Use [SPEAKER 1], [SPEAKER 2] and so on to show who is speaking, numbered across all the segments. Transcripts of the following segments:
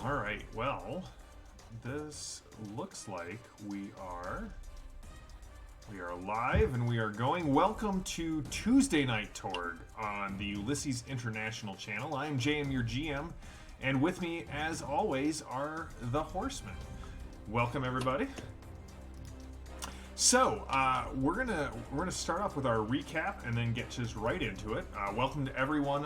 [SPEAKER 1] All right, well, this looks like we are live and we are going. Welcome to Tuesday Night Torg on the Ulysses International channel. I'm JM, your GM, and with me, as always, are the Horsemen. Welcome, everybody. So we're gonna start off with our recap and then get just right into it. Welcome to everyone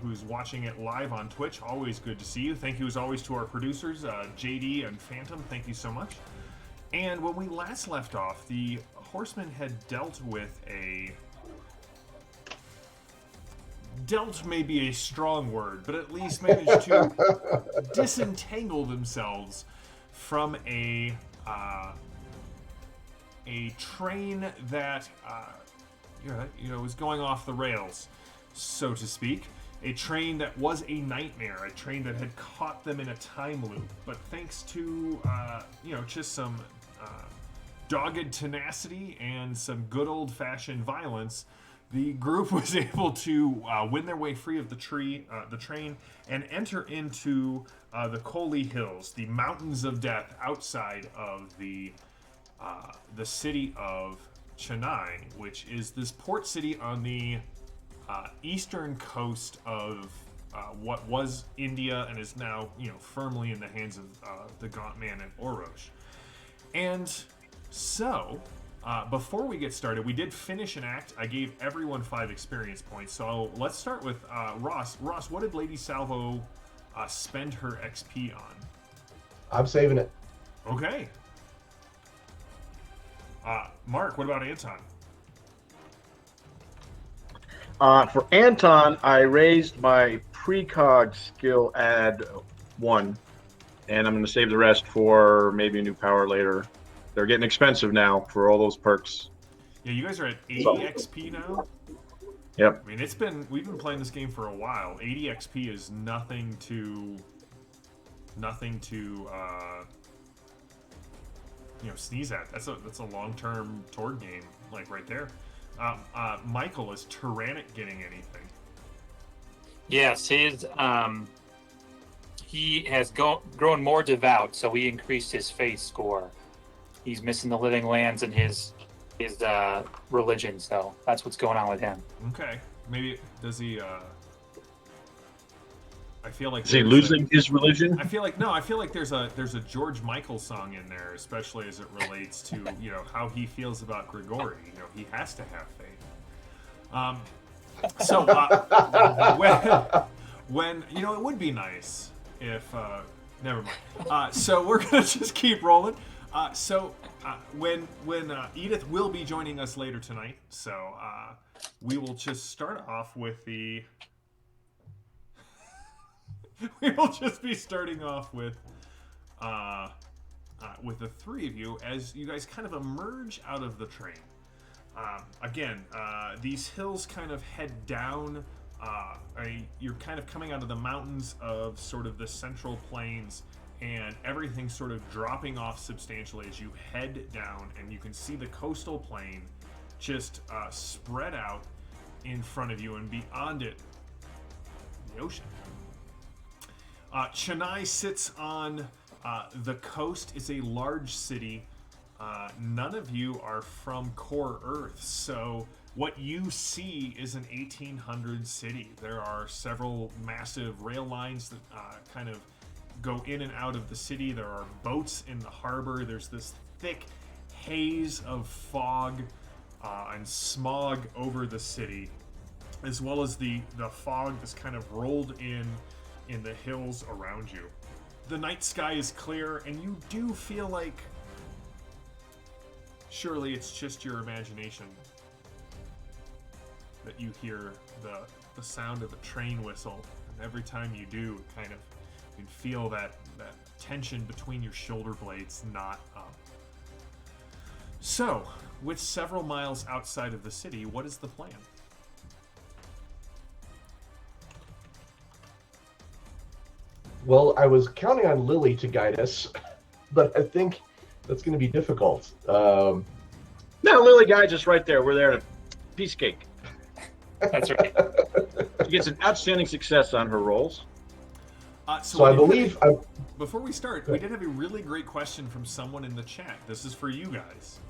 [SPEAKER 1] who's watching it live on Twitch. Always good to see you. Thank you as always to our producers, JD and Phantom. Thank you so much. And when we last left off, the Horsemen had dealt may be a strong word, but at least managed to disentangle themselves from a train that was going off the rails, so to speak. A train that was a nightmare, a train that had caught them in a time loop. But thanks to just some dogged tenacity and some good old-fashioned violence, the group was able to win their way free of the train and enter into the Koli Hills, the mountains of death outside of the city of Chennai, which is this port city on the eastern coast of what was India and is now, firmly in the hands of the Gaunt Man and Orosh. And so, before we get started, we did finish an act. I gave everyone 5 experience points. So let's start with Ross. Ross, what did Lady Salvo spend her XP on?
[SPEAKER 2] I'm saving it.
[SPEAKER 1] Okay. Mark, what about Anton?
[SPEAKER 3] For Anton, I raised my precog skill add 1, and I'm going to save the rest for maybe a new power later. They're getting expensive now for all those perks.
[SPEAKER 1] Yeah, you guys are at 80 XP now?
[SPEAKER 3] Yep.
[SPEAKER 1] I mean, we've been playing this game for a while. 80 XP is nothing to sneeze at. That's a long-term Torg game, like right there. Michael, is Tyrannic getting anything?
[SPEAKER 4] Yes, he has grown more devout, so we increased his faith score. He's missing the living lands and his religion, so that's what's going on with him.
[SPEAKER 1] Okay, maybe does he? I feel like
[SPEAKER 3] is he losing his religion?
[SPEAKER 1] I feel like there's a George Michael song in there, especially as it relates to how he feels about Grigori. He has to have faith. So when it would be nice if never mind. So we're gonna just keep rolling. When Edith will be joining us later tonight, so we will just start off with the. We will just be starting off with the 3 of you as you guys kind of emerge out of the train. Again, these hills kind of head down. You're kind of coming out of the mountains of sort of the central plains, and everything's sort of dropping off substantially as you head down, and you can see the coastal plain just spread out in front of you, and beyond it, the ocean. Chennai sits on the coast. It's a large city. None of you are from Core Earth, so what you see is an 1800s city. There are several massive rail lines that kind of go in and out of the city. There are boats in the harbor. There's this thick haze of fog and smog over the city, as well as the fog that's kind of rolled in the hills around you. The night sky is clear, and you do feel like surely it's just your imagination that you hear the sound of a train whistle, and every time you do, kind of you can feel that tension between your shoulder blades knot up. So, with several miles outside of the city, what is the plan?
[SPEAKER 2] Well, I was counting on Lily to guide us, but I think that's going to be difficult.
[SPEAKER 3] No, Lily guides us right there. We're there to piece cake.
[SPEAKER 4] That's right.
[SPEAKER 3] She gets an outstanding success on her rolls.
[SPEAKER 2] So I believe
[SPEAKER 1] before we start, we did have a really great question from someone in the chat. This is for you guys.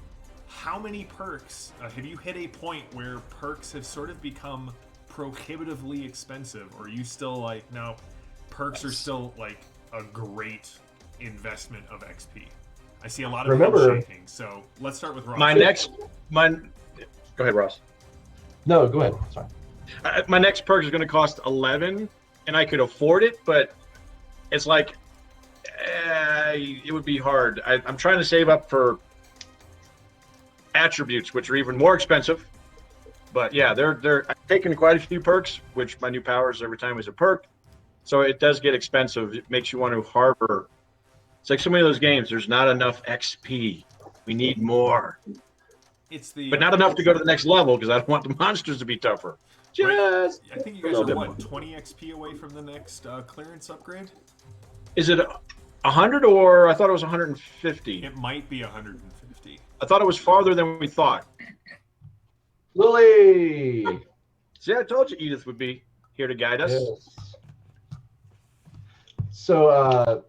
[SPEAKER 1] How many perks have you hit a point where perks have sort of become prohibitively expensive, or are you still like, no, perks are still like a great investment of XP? I see a lot of head shaking, so let's start with Ross.
[SPEAKER 3] Go ahead, Ross.
[SPEAKER 2] No, go ahead. Sorry.
[SPEAKER 3] My next perk is going to cost 11, and I could afford it, but it's like it would be hard. I'm trying to save up for attributes, which are even more expensive. But yeah, they're taking quite a few perks, which my new powers every time is a perk. So it does get expensive. It makes you want to harbor. It's like so many of those games. There's not enough XP. We need more. But not enough to go to the next level because I don't want the monsters to be tougher. Just
[SPEAKER 1] I think you guys are what, 20 XP away from the next clearance upgrade?
[SPEAKER 3] Is it 100 or I thought it was 150?
[SPEAKER 1] It might be 150.
[SPEAKER 3] I thought it was farther than we thought.
[SPEAKER 2] Lily!
[SPEAKER 3] See, I told you Edith would be here to guide us.
[SPEAKER 2] Yes. So,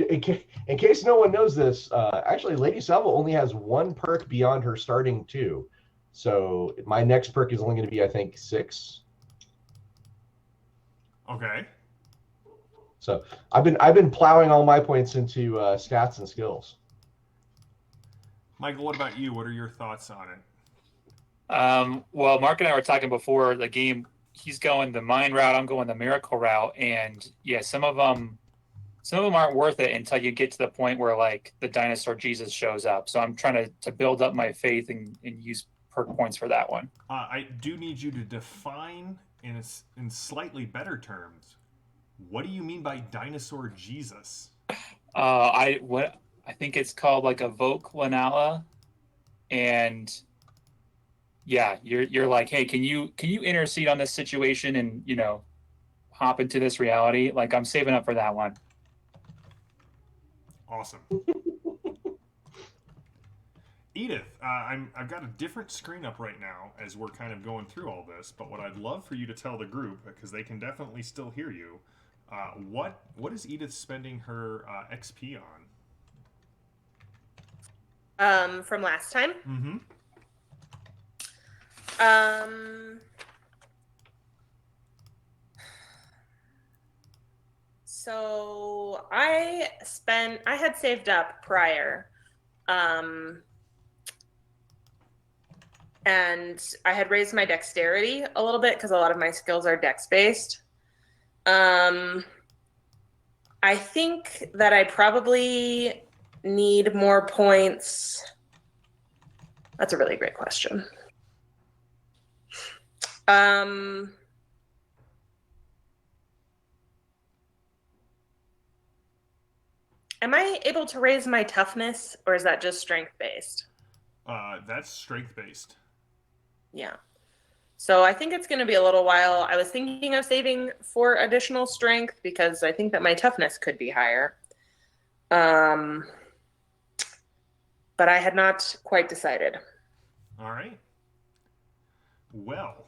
[SPEAKER 2] in case no one knows this, actually, Lady Salvo only has one perk beyond her starting 2. So my next perk is only going to be, I think, 6.
[SPEAKER 1] Okay.
[SPEAKER 2] So I've been plowing all my points into stats and skills.
[SPEAKER 1] Michael, what about you? What are your thoughts on it?
[SPEAKER 4] Well, Mark and I were talking before the game. He's going the mine route. I'm going the miracle route, and yeah, some of them aren't worth it until you get to the point where like the dinosaur Jesus shows up. So I'm trying to build up my faith and use perk points for that one.
[SPEAKER 1] I do need you to define in slightly better terms. What do you mean by dinosaur Jesus?
[SPEAKER 4] I think it's called like Evoke Lanala, and yeah, you're like, hey, can you intercede on this situation and hop into this reality? Like I'm saving up for that one.
[SPEAKER 1] Awesome. Edith, I've got a different screen up right now as we're kind of going through all this, but what I'd love for you to tell the group, because they can definitely still hear you, what is Edith spending her XP
[SPEAKER 5] on? From last time?
[SPEAKER 1] Mm-hmm.
[SPEAKER 5] So I had saved up prior, and I had raised my dexterity a little bit because a lot of my skills are dex based. I think that I probably need more points. That's a really great question. Am I able to raise my toughness, or is that just strength based?
[SPEAKER 1] That's strength based.
[SPEAKER 5] Yeah. So I think it's going to be a little while. I was thinking of saving for additional strength because I think that my toughness could be higher. But I had not quite decided.
[SPEAKER 1] All right. Well,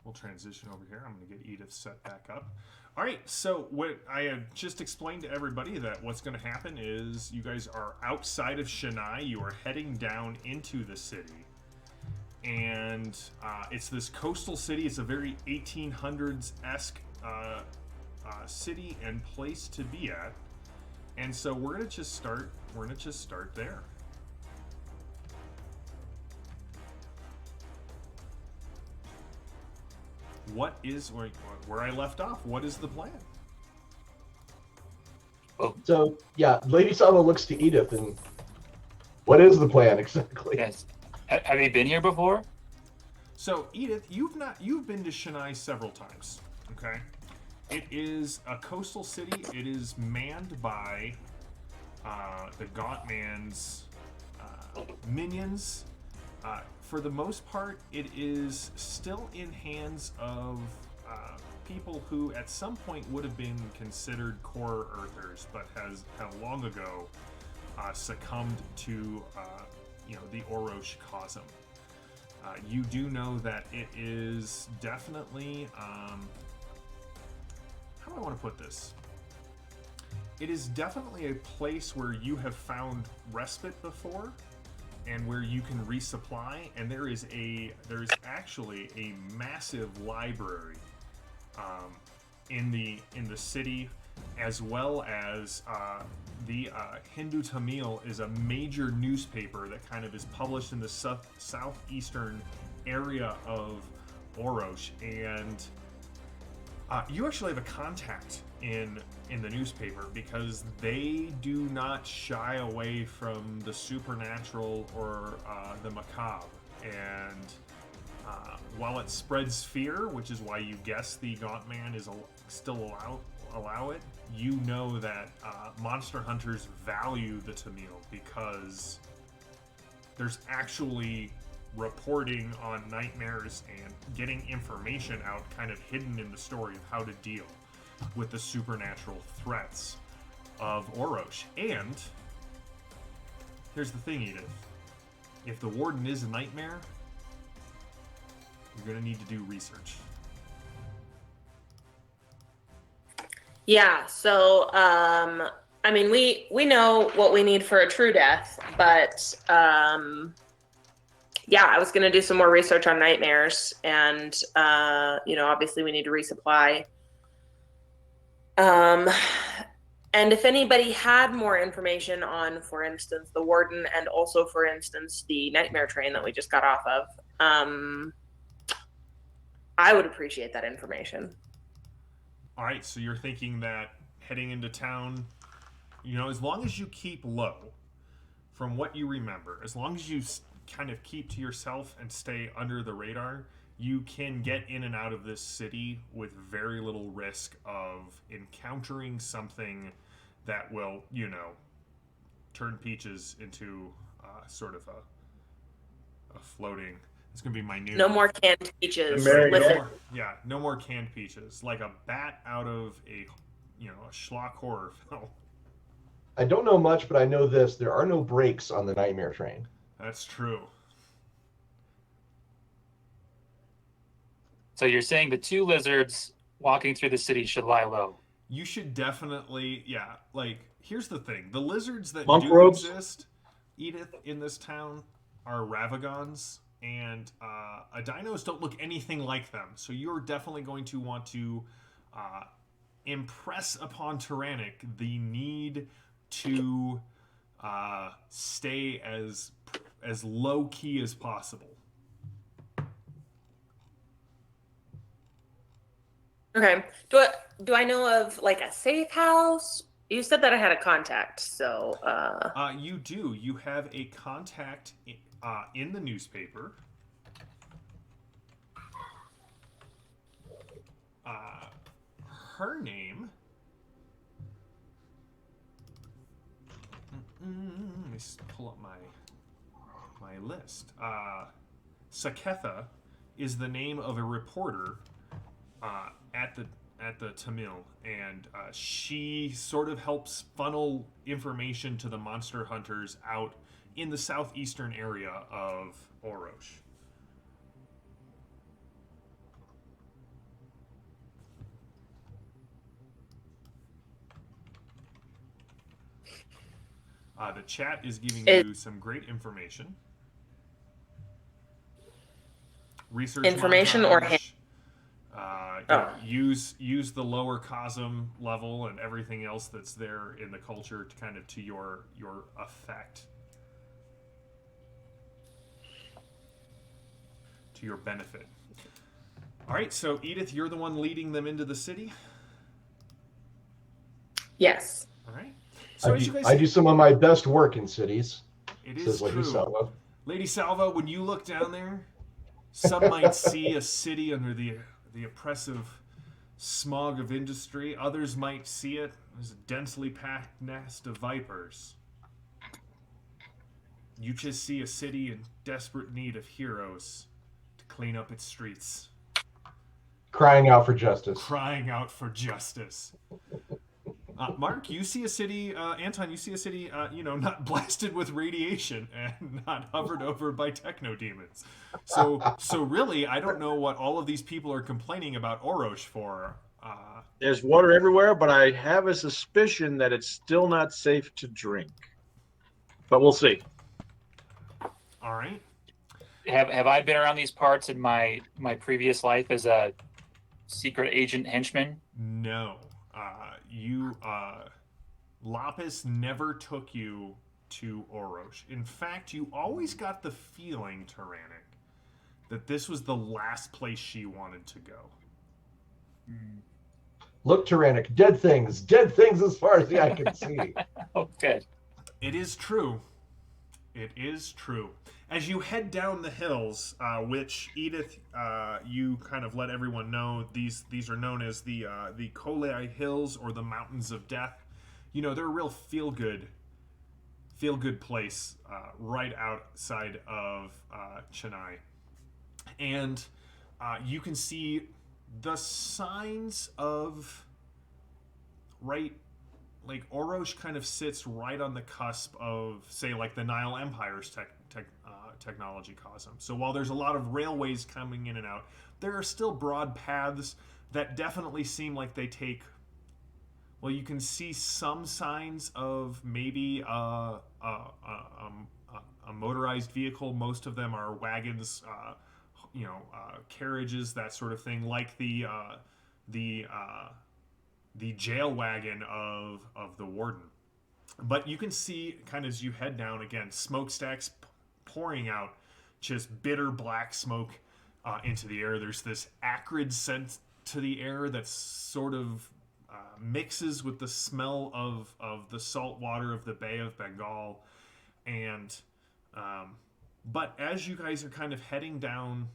[SPEAKER 1] we'll transition over here. I'm going to get Edith set back up. All right, so what I have just explained to everybody that what's going to happen is you guys are outside of Chennai. You are heading down into the city. And it's this coastal city. It's a very 1800s-esque city and place to be at. And so we're going to just start there. What is where I left off? What is the plan?
[SPEAKER 2] So yeah, Lady Salvo looks to Edith and what is the plan exactly?
[SPEAKER 4] Yes. Have you been here before?
[SPEAKER 1] So Edith, you've been to Chennai several times. Okay, it is a coastal city. It is manned by the Gaunt Man's minions. For the most part, it is still in hands of people who at some point would have been considered core earthers, but have long ago succumbed to the Orosh Cosm. You do know that it is definitely how how do I want to put this? It is definitely a place where you have found respite before, and where you can resupply. And there's actually a massive library in the city, as well as the Hindu Tamil is a major newspaper that kind of is published in the southeastern area of Orosh, and you actually have a contact in the newspaper, because they do not shy away from the supernatural or the macabre. And while it spreads fear, which is why you guess the Gaunt Man is still allow it, you know that monster hunters value the Tamil, because there's actually reporting on nightmares and getting information out kind of hidden in the story of how to deal with the supernatural threats of Orosh. And here's the thing, Edith. If the warden is a nightmare, you're going to need to do research.
[SPEAKER 5] Yeah, so I mean, we know what we need for a true death, but yeah, I was going to do some more research on nightmares, and obviously we need to resupply. And if anybody had more information on, for instance, the warden, and also, for instance, the nightmare train that we just got off of, I would appreciate that information.
[SPEAKER 1] All right, so you're thinking that heading into town, as long as you keep low, from what you remember, as long as you kind of keep to yourself and stay under the radar, you can get in and out of this city with very little risk of encountering something that will, turn Peaches into sort of a floating. It's gonna be my new.
[SPEAKER 5] No more canned peaches.
[SPEAKER 1] No more canned peaches. Like a bat out of a schlock horror film.
[SPEAKER 2] I don't know much, but I know this: there are no brakes on the nightmare train.
[SPEAKER 1] That's true.
[SPEAKER 4] So you're saying the two lizards walking through the city should lie low?
[SPEAKER 1] You should definitely, yeah. Like, here's the thing: the lizards that
[SPEAKER 3] Bump
[SPEAKER 1] do
[SPEAKER 3] ropes.
[SPEAKER 1] exist, Edith, in this town, are Ravagons, and Adinos don't look anything like them. So you're definitely going to want to impress upon Tyrannic the need to stay as low key as possible.
[SPEAKER 5] Okay. Do I know of like a safe house? You said that I had a contact, so
[SPEAKER 1] You do. You have a contact in the newspaper. Her name. Let me pull up my list. Saketha is the name of a reporter at the Tamil, and she sort of helps funnel information to the monster hunters out in the southeastern area of Orosh. The chat is giving you some great information. Research
[SPEAKER 5] information
[SPEAKER 1] montage,
[SPEAKER 5] or
[SPEAKER 1] use the lower cosm level and everything else that's there in the culture to kind of to your effect, to your benefit. All right, so Edith, you're the one leading them into the city.
[SPEAKER 5] Yes.
[SPEAKER 1] All right. So
[SPEAKER 2] I do some of my best work in cities.
[SPEAKER 1] It
[SPEAKER 2] says
[SPEAKER 1] is
[SPEAKER 2] Lady
[SPEAKER 1] true.
[SPEAKER 2] Salva.
[SPEAKER 1] Lady Salva, when you look down there, some might see a city under the oppressive smog of industry. Others might see it as a densely packed nest of vipers. You just see a city in desperate need of heroes to clean up its streets.
[SPEAKER 2] Crying out for justice.
[SPEAKER 1] Crying out for justice. Mark, you see a city, Anton, you see a city, not blasted with radiation and not hovered over by techno demons. So really, I don't know what all of these people are complaining about Orosh for.
[SPEAKER 3] There's water everywhere, but I have a suspicion that it's still not safe to drink. But we'll see.
[SPEAKER 1] All right.
[SPEAKER 4] Have I been around these parts in my previous life as a secret agent henchman?
[SPEAKER 1] No. Lapis never took you to Orosh. In fact, you always got the feeling, Tyrannic, that this was the last place she wanted to go.
[SPEAKER 2] Look, Tyrannic, dead things as far as the eye can see.
[SPEAKER 4] Oh, good.
[SPEAKER 1] It is true. It is true. As you head down the hills, which Edith, you kind of let everyone know, these are known as the Kolei Hills or the Mountains of Death. You know, they're a real feel good place right outside of Chennai, and you can see the signs of like Orosh kind of sits right on the cusp of, say, like the Nile Empire's technology cosm. So while there's a lot of railways coming in and out, there are still broad paths that definitely seem like they take. Well, you can see some signs of maybe a motorized vehicle. Most of them are wagons, carriages, that sort of thing, like the jail wagon of the warden. But you can see, kind of as you head down again, smokestacks pouring out, just bitter black smoke into the air. There's this acrid scent to the air that's sort of mixes with the smell of the salt water of the Bay of Bengal. And but as you guys are kind of heading down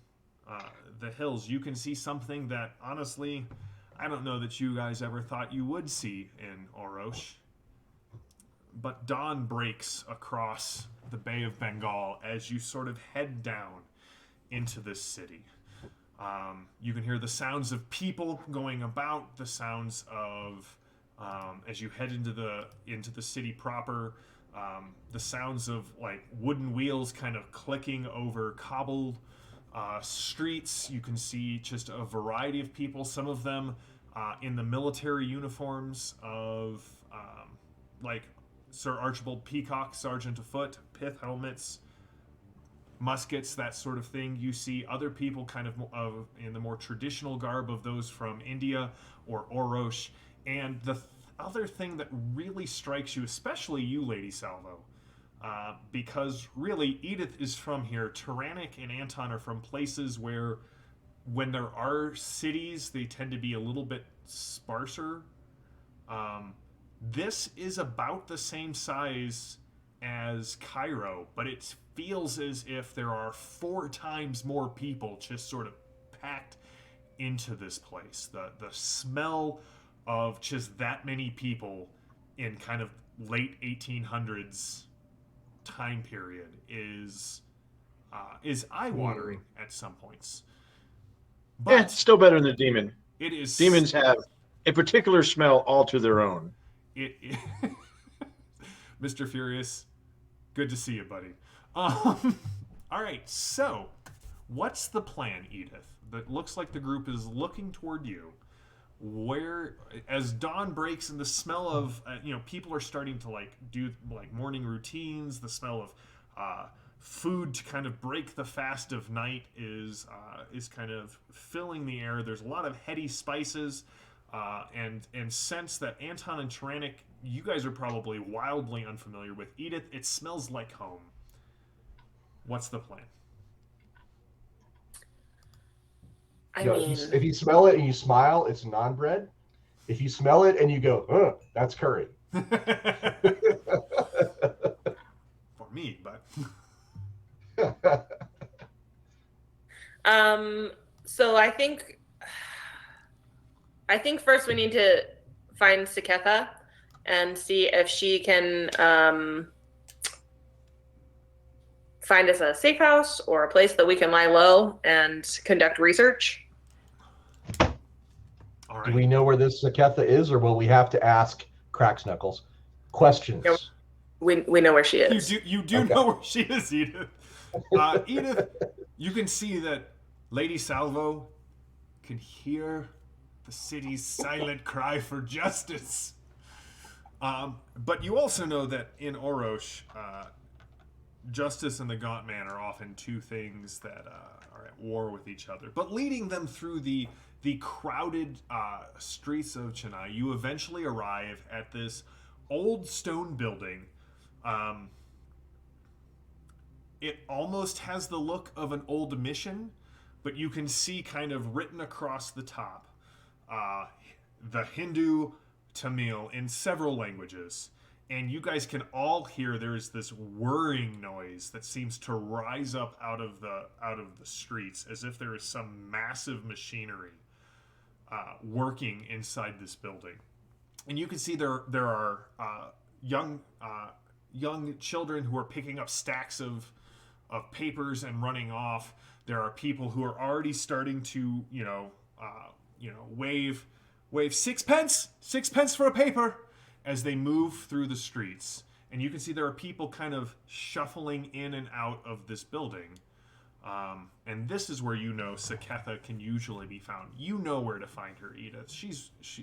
[SPEAKER 1] the hills, you can see something that, honestly, I don't know that you guys ever thought you would see in Orosh. But dawn breaks across the Bay of Bengal as you sort of head down into this city. You can hear the sounds of people going about, the sounds of, as you head into the city proper, the sounds of like wooden wheels kind of clicking over cobbled streets. You can see just a variety of people, some of them in the military uniforms of like Sir Archibald Peacock, Sergeant afoot, pith helmets, muskets, that sort of thing. You see other people kind of in the more traditional garb of those from India or Orosh. And the other thing that really strikes you, especially you, Lady Salvo, because really Edith is from here. Tyrannic and Anton are from places where, when there are cities, they tend to be a little bit sparser. This is about the same size as Cairo, but it feels as if there are 4 times more people just sort of packed into this place. The smell of just that many people in kind of late 1800s time period is eye-watering at some points. But
[SPEAKER 3] it's still better than the demon.
[SPEAKER 1] It is.
[SPEAKER 3] Demons have a particular smell all to their own.
[SPEAKER 1] Mr. Furious, good to see you, buddy. All right, so what's the plan, Edith? That looks like the group is looking toward you. Where, as dawn breaks and the smell of people are starting to do morning routines, the smell of food to kind of break the fast of night is kind of filling the air. There's a lot of heady spices. And scents that Anton and Tyrannic, you guys are probably wildly unfamiliar with. Edith, it smells like home. What's the plan?
[SPEAKER 2] If you smell it and you smile, it's naan bread. If you smell it and you go, that's curry.
[SPEAKER 1] For me, but...
[SPEAKER 5] So I think first we need to find Saketha and see if she can find us a safe house or a place that we can lie low and conduct research.
[SPEAKER 1] All right.
[SPEAKER 2] Do we know where this Saketha is, or will we have to ask Cracks Knuckles questions?
[SPEAKER 5] Yeah, we know where she is.
[SPEAKER 1] You do
[SPEAKER 2] Okay.
[SPEAKER 1] know where she is, Edith. Edith, you can see that Lady Salvo can hear the city's silent cry for justice. But you also know that in Orosh, justice and the Gaunt Man are often two things that are at war with each other. But leading them through the crowded streets of Chennai, you eventually arrive at this old stone building. It almost has the look of an old mission, but you can see kind of written across the top the Hindu, Tamil, in several languages. And you guys can all hear there's this whirring noise that seems to rise up out of the streets, as if there is some massive machinery working inside this building. And you can see there are young children who are picking up stacks of papers and running off. There are people who are already starting to wave sixpence for a paper as they move through the streets. And you can see there are people kind of shuffling in and out of this building. And this is where you know Saketha can usually be found. You know where to find her, Edith.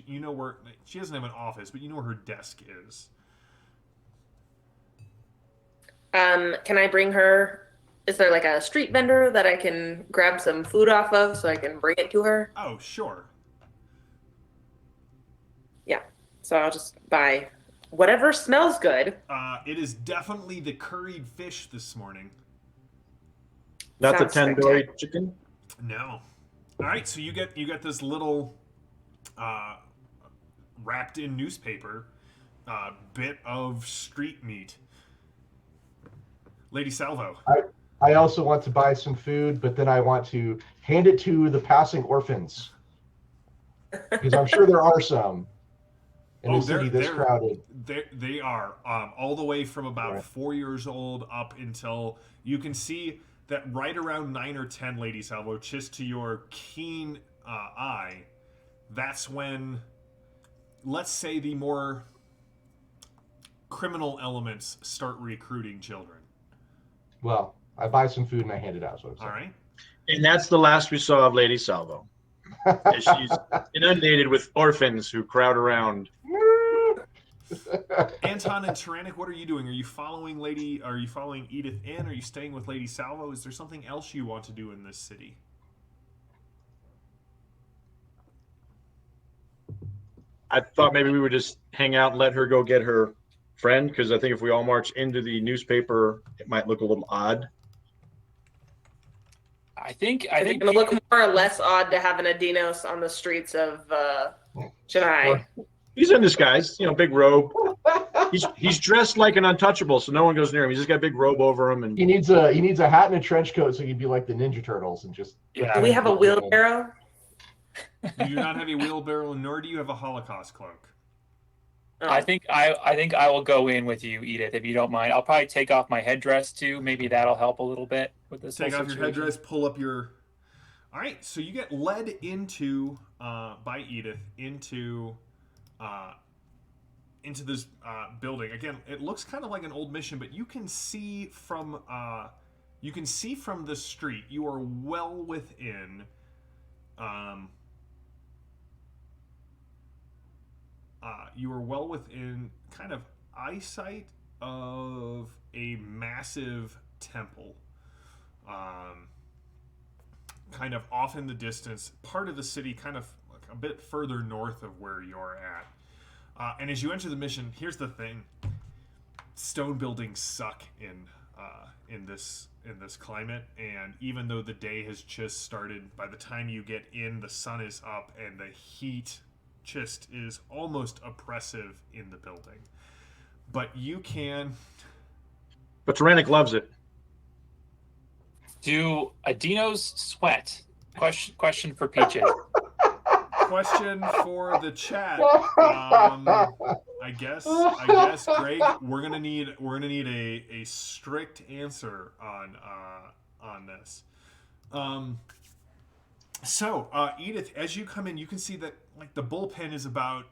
[SPEAKER 1] You know where she doesn't have an office, but you know where her desk is.
[SPEAKER 5] Can I bring her? Is there like a street vendor that I can grab some food off of so I can bring it to her?
[SPEAKER 1] Oh, sure.
[SPEAKER 5] Yeah. So I'll just buy whatever smells good.
[SPEAKER 1] It is definitely the curried fish this morning.
[SPEAKER 3] Not the
[SPEAKER 5] Sounds
[SPEAKER 3] tandoori chicken?
[SPEAKER 1] No. All right, so you get this little wrapped in newspaper bit of street meat. Lady Salvo.
[SPEAKER 2] I also want to buy some food, but then I want to hand it to the passing orphans. Because I'm sure there are some in a city this crowded.
[SPEAKER 1] They are. All the way from about 4 years old up until you can see that right around 9 or 10, Lady Salvo, just to your keen eye, that's when, let's say, the more criminal elements start recruiting children.
[SPEAKER 2] Well, I buy some food and I hand it out.
[SPEAKER 1] All right.
[SPEAKER 3] And that's the last we saw of Lady Salvo. She's inundated with orphans who crowd around.
[SPEAKER 1] Anton and Tyrannic, what are you doing? Are you following Edith in? Are you staying with Lady Salvo? Is there something else you want to do in this city?
[SPEAKER 3] I thought maybe we would just hang out and let her go get her friend, because I think if we all march into the newspaper, it might look a little odd.
[SPEAKER 4] I think
[SPEAKER 5] It would look more or less odd to have an Adinos on the streets of Chennai.
[SPEAKER 3] He's in disguise, big robe. He's dressed like an untouchable, so no one goes near him. He's just got a big robe over him, and
[SPEAKER 2] he needs a hat and a trench coat so he'd be like the Ninja Turtles and just.
[SPEAKER 4] Yeah.
[SPEAKER 5] Do we have a wheelbarrow?
[SPEAKER 1] You do not have a wheelbarrow, nor do you have a Holocaust cloak.
[SPEAKER 5] Oh.
[SPEAKER 4] I think I will go in with you, Edith, if you don't mind. I'll probably take off my headdress too. Maybe that'll help a little bit with this.
[SPEAKER 1] Take off your headdress, pull up your. All right, so you get led into by Edith into this building. Again, it looks kind of like an old mission, but you can see from the street. You are well within. You are well within kind of eyesight of a massive temple. Kind of off in the distance, part of the city, kind of like a bit further north of where you're at. And as you enter the mission, here's the thing: stone buildings suck in this climate. And even though the day has just started, by the time you get in, the sun is up and the heat just is almost oppressive in the building. But you can.
[SPEAKER 3] But Tyrannic loves it.
[SPEAKER 4] Do Adinos sweat? Question for Peaches.
[SPEAKER 1] Question for the chat. I guess, Greg, we're gonna need a strict answer on this. So, Edith, as you come in, you can see that like the bullpen is about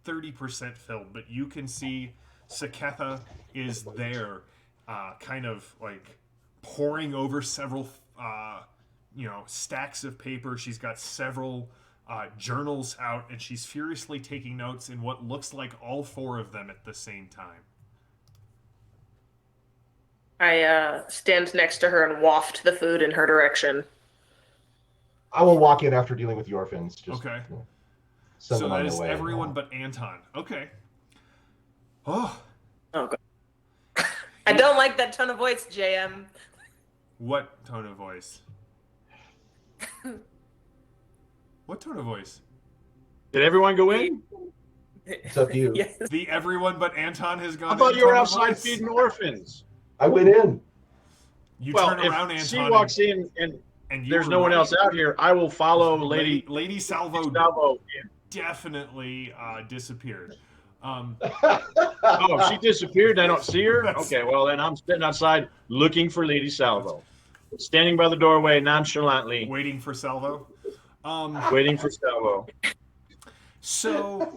[SPEAKER 1] 30% filled, but you can see Saketha is there, kind of like poring over several, stacks of paper. She's got several journals out, and she's furiously taking notes in what looks like all 4 of them at the same time.
[SPEAKER 5] I stand next to her and waft the food in her direction.
[SPEAKER 2] I will walk in after dealing with the orphans. Just,
[SPEAKER 1] Okay.
[SPEAKER 2] Send
[SPEAKER 1] So
[SPEAKER 2] them on
[SPEAKER 1] that
[SPEAKER 2] their
[SPEAKER 1] is
[SPEAKER 2] way.
[SPEAKER 1] everyone but Anton. Okay. Oh,
[SPEAKER 5] Oh, God. I don't like that tone of voice, JM.
[SPEAKER 1] what tone of voice? What tone of voice?
[SPEAKER 3] Did everyone go in?
[SPEAKER 2] It's up to you.
[SPEAKER 5] Yes.
[SPEAKER 1] The everyone but Anton has gone.
[SPEAKER 3] I thought
[SPEAKER 1] in
[SPEAKER 3] you were
[SPEAKER 1] tone of
[SPEAKER 3] outside
[SPEAKER 1] voice?
[SPEAKER 3] feeding orphans.
[SPEAKER 2] I went in.
[SPEAKER 1] You
[SPEAKER 3] Well,
[SPEAKER 1] turn around,
[SPEAKER 3] if she
[SPEAKER 1] Anton,
[SPEAKER 3] walks in and
[SPEAKER 1] and you
[SPEAKER 3] there's
[SPEAKER 1] were
[SPEAKER 3] no one
[SPEAKER 1] right.
[SPEAKER 3] else out here, I will follow Lady
[SPEAKER 1] Lady Salvo
[SPEAKER 3] Salvo in.
[SPEAKER 1] definitely disappeared.
[SPEAKER 3] Oh, she disappeared. I don't see her.
[SPEAKER 1] That's-
[SPEAKER 3] Okay, well then I'm sitting outside looking for Lady Salvo, standing by the doorway nonchalantly,
[SPEAKER 1] Waiting for Salvo.
[SPEAKER 3] waiting for Salvo.
[SPEAKER 1] So,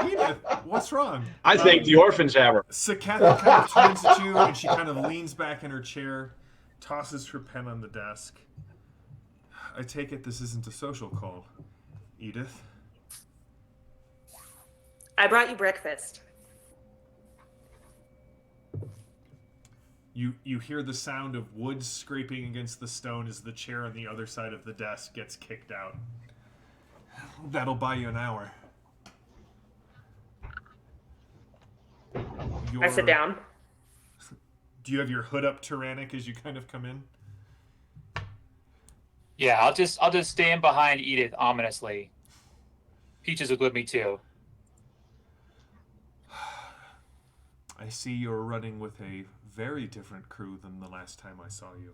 [SPEAKER 1] Edith, what's wrong?
[SPEAKER 3] I think the orphans have her.
[SPEAKER 1] Sakatha kind of turns at you, and she kind of leans back in her chair, tosses her pen on the desk. I take it this isn't a social call, Edith.
[SPEAKER 5] I brought you breakfast.
[SPEAKER 1] You hear the sound of wood scraping against the stone as the chair on the other side of the desk gets kicked out. That'll buy you an hour.
[SPEAKER 5] I sit down.
[SPEAKER 1] Do you have your hood up, Tyrannic, as you kind of come in?
[SPEAKER 4] Yeah, I'll just stand behind Edith ominously. Peaches is with me too.
[SPEAKER 1] I see you're running with a very different crew than the last time I saw you.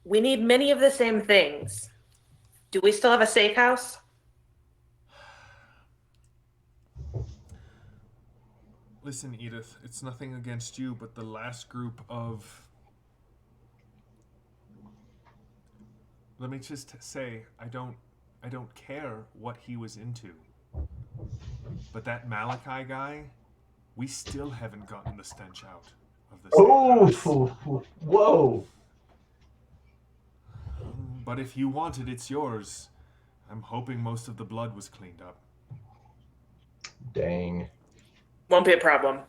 [SPEAKER 5] We need many of the same things. Do we still have a safe house?
[SPEAKER 1] Listen, Edith, it's nothing against you, but the last group of... Let me just say, I don't care what he was into. But that Malachi guy, we still haven't gotten the stench out of the safe house.
[SPEAKER 2] Whoa.
[SPEAKER 1] But if you want it, it's yours. I'm hoping most of the blood was cleaned up.
[SPEAKER 2] Dang.
[SPEAKER 5] Won't be a problem.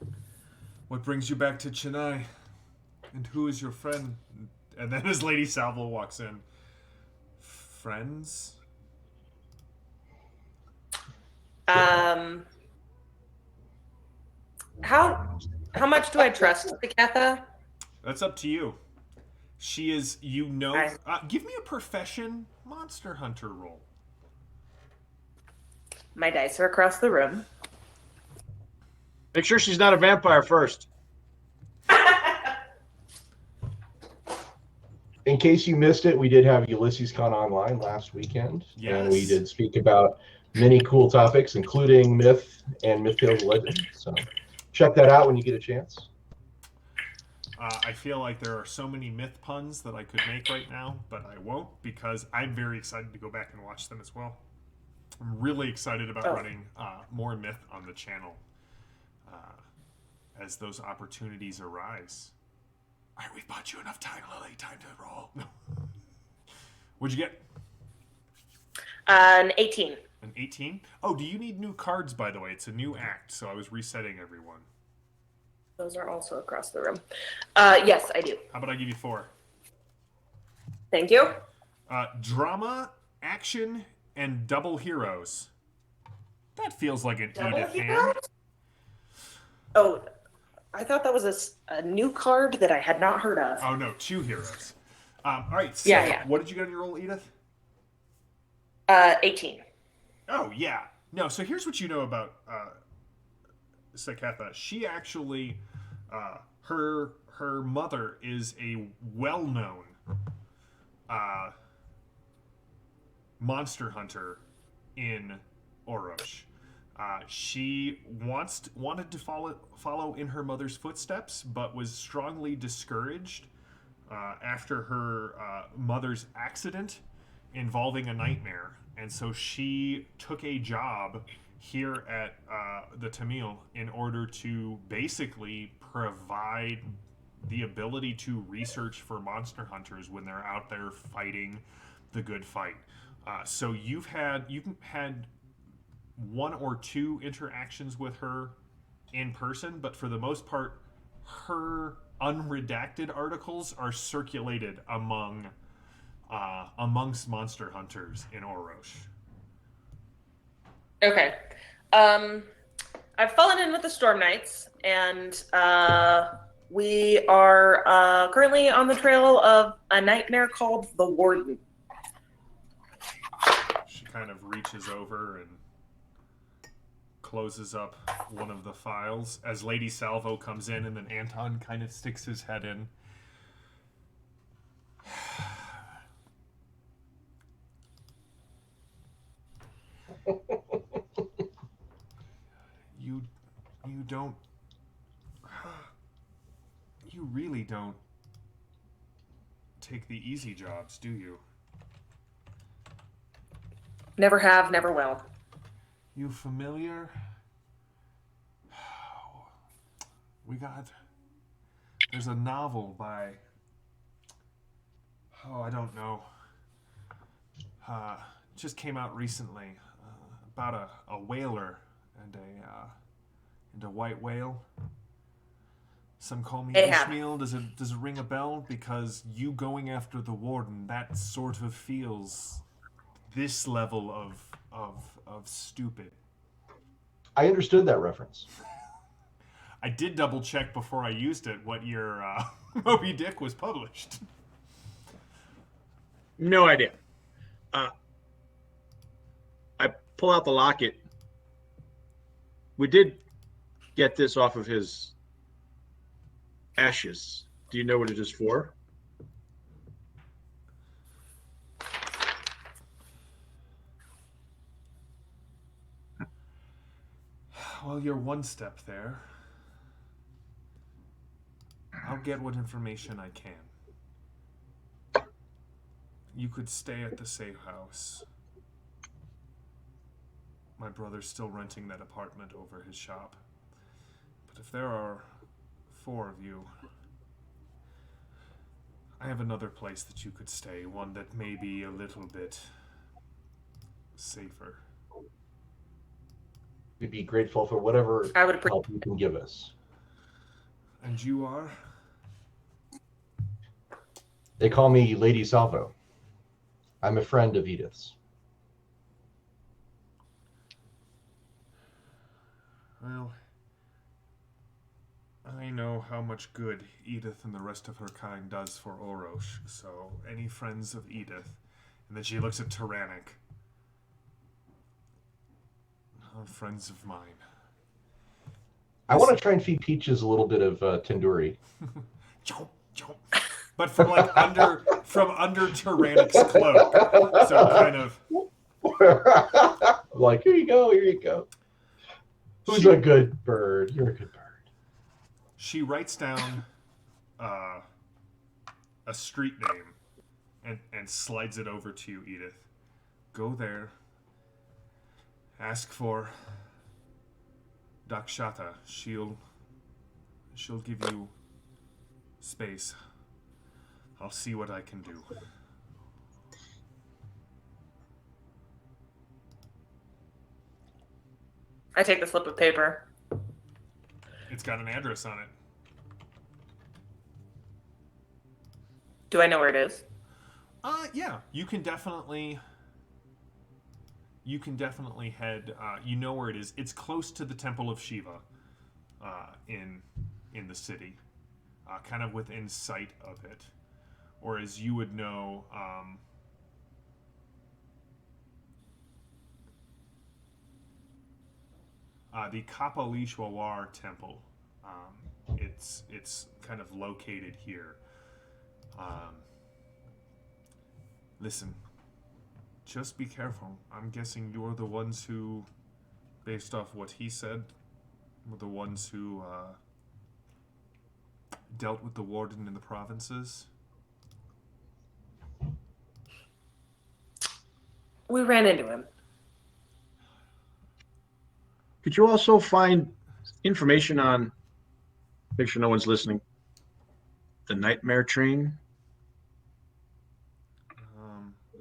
[SPEAKER 1] What brings you back to Chennai? And who is your friend? And then as Lady Salvo walks in. Friends?
[SPEAKER 5] How much do I trust Sakatha?
[SPEAKER 1] That's up to you. She is, give me a profession monster hunter roll.
[SPEAKER 5] My dice are across the room.
[SPEAKER 3] Make sure she's not a vampire first.
[SPEAKER 2] In case you missed it, we did have Ulysses Con online last weekend.
[SPEAKER 1] Yes.
[SPEAKER 2] And we did speak about many cool topics, including myth and myth tales and legends. So check that out when you get a chance.
[SPEAKER 1] I feel like there are so many myth puns that I could make right now, but I won't because I'm very excited to go back and watch them as well. I'm really excited about running more myth on the channel as those opportunities arise. All right, we've bought you enough time, Lily. Time to roll. What'd you get?
[SPEAKER 5] An 18.
[SPEAKER 1] An 18? Oh, do you need new cards, by the way? It's a new act, so I was resetting everyone.
[SPEAKER 5] Those are also across the room. Yes, I do.
[SPEAKER 1] How about I give you 4?
[SPEAKER 5] Thank you.
[SPEAKER 1] Drama, action, and double heroes. That feels like an
[SPEAKER 5] Double
[SPEAKER 1] Edith hand.
[SPEAKER 5] heroes? Oh, I thought that was a new card that I had not heard of.
[SPEAKER 1] Oh, no, 2 heroes. All right, so
[SPEAKER 5] Yeah.
[SPEAKER 1] what did you get on your roll, Edith?
[SPEAKER 5] 18.
[SPEAKER 1] Oh, yeah. No, so here's what you know about Sakatha. She actually, her mother is a well-known monster hunter in Orosh. She wanted to follow in her mother's footsteps, but was strongly discouraged after her mother's accident involving a nightmare. And so she took a job here at the Tamil in order to basically provide the ability to research for monster hunters when they're out there fighting the good fight. So you've had one or two interactions with her in person, but for the most part, her unredacted articles are circulated amongst monster hunters in Orosh.
[SPEAKER 5] Okay. I've fallen in with the Storm Knights, and we are currently on the trail of a nightmare called the Warden.
[SPEAKER 1] She kind of reaches over and closes up one of the files as Lady Salvo comes in, and then Anton kind of sticks his head in. You don't... You really don't take the easy jobs, do you?
[SPEAKER 5] Never have, never will.
[SPEAKER 1] You familiar? There's a novel by... Oh, I don't know. Just came out recently about a whaler and a white whale. Some call me Ishmael. Does it ring a bell? Because you going after the Warden, that sort of feels this level of stupid.
[SPEAKER 2] I understood that reference.
[SPEAKER 1] I did double check before I used it what year Moby Dick was published.
[SPEAKER 3] No idea. I pull out the locket. We did get this off of his ashes. Do you know what it is for?
[SPEAKER 1] Well, you're one step there. I'll get what information I can. You could stay at the safe house. My brother's still renting that apartment over his shop. But if there are 4 of you, I have another place that you could stay, one that may be a little bit safer.
[SPEAKER 2] We'd be grateful for whatever help you can give us.
[SPEAKER 1] And you are?
[SPEAKER 2] They call me Lady Salvo. I'm a friend of Edith's.
[SPEAKER 1] Well, I know how much good Edith and the rest of her kind does for Orosh, so any friends of Edith, and then she looks at Tyrannic, friends of mine.
[SPEAKER 2] I want to try and feed Peaches a little bit of tandoori.
[SPEAKER 1] But from under Tyrannic's cloak, so kind of
[SPEAKER 2] like, here you go. Who's a good bird? You're a good bird.
[SPEAKER 1] She writes down a street name and slides it over to you, Edith. Go there. Ask for Dakshata. She'll give you space. I'll see what I can do.
[SPEAKER 5] I take the slip of paper.
[SPEAKER 1] It's got an address on it.
[SPEAKER 5] Do I know where it is?
[SPEAKER 1] Yeah. You can definitely head. You know where it is. It's close to the Temple of Shiva, in the city, kind of within sight of it, or as you would know. The Kapaleeshwar Temple. It's kind of located here. Listen, just be careful. I'm guessing you're the ones who, based off what he said, were the ones who dealt with the warden in the provinces.
[SPEAKER 5] We ran into him.
[SPEAKER 3] Could you also find information on, make sure no one's listening, the Nightmare Train?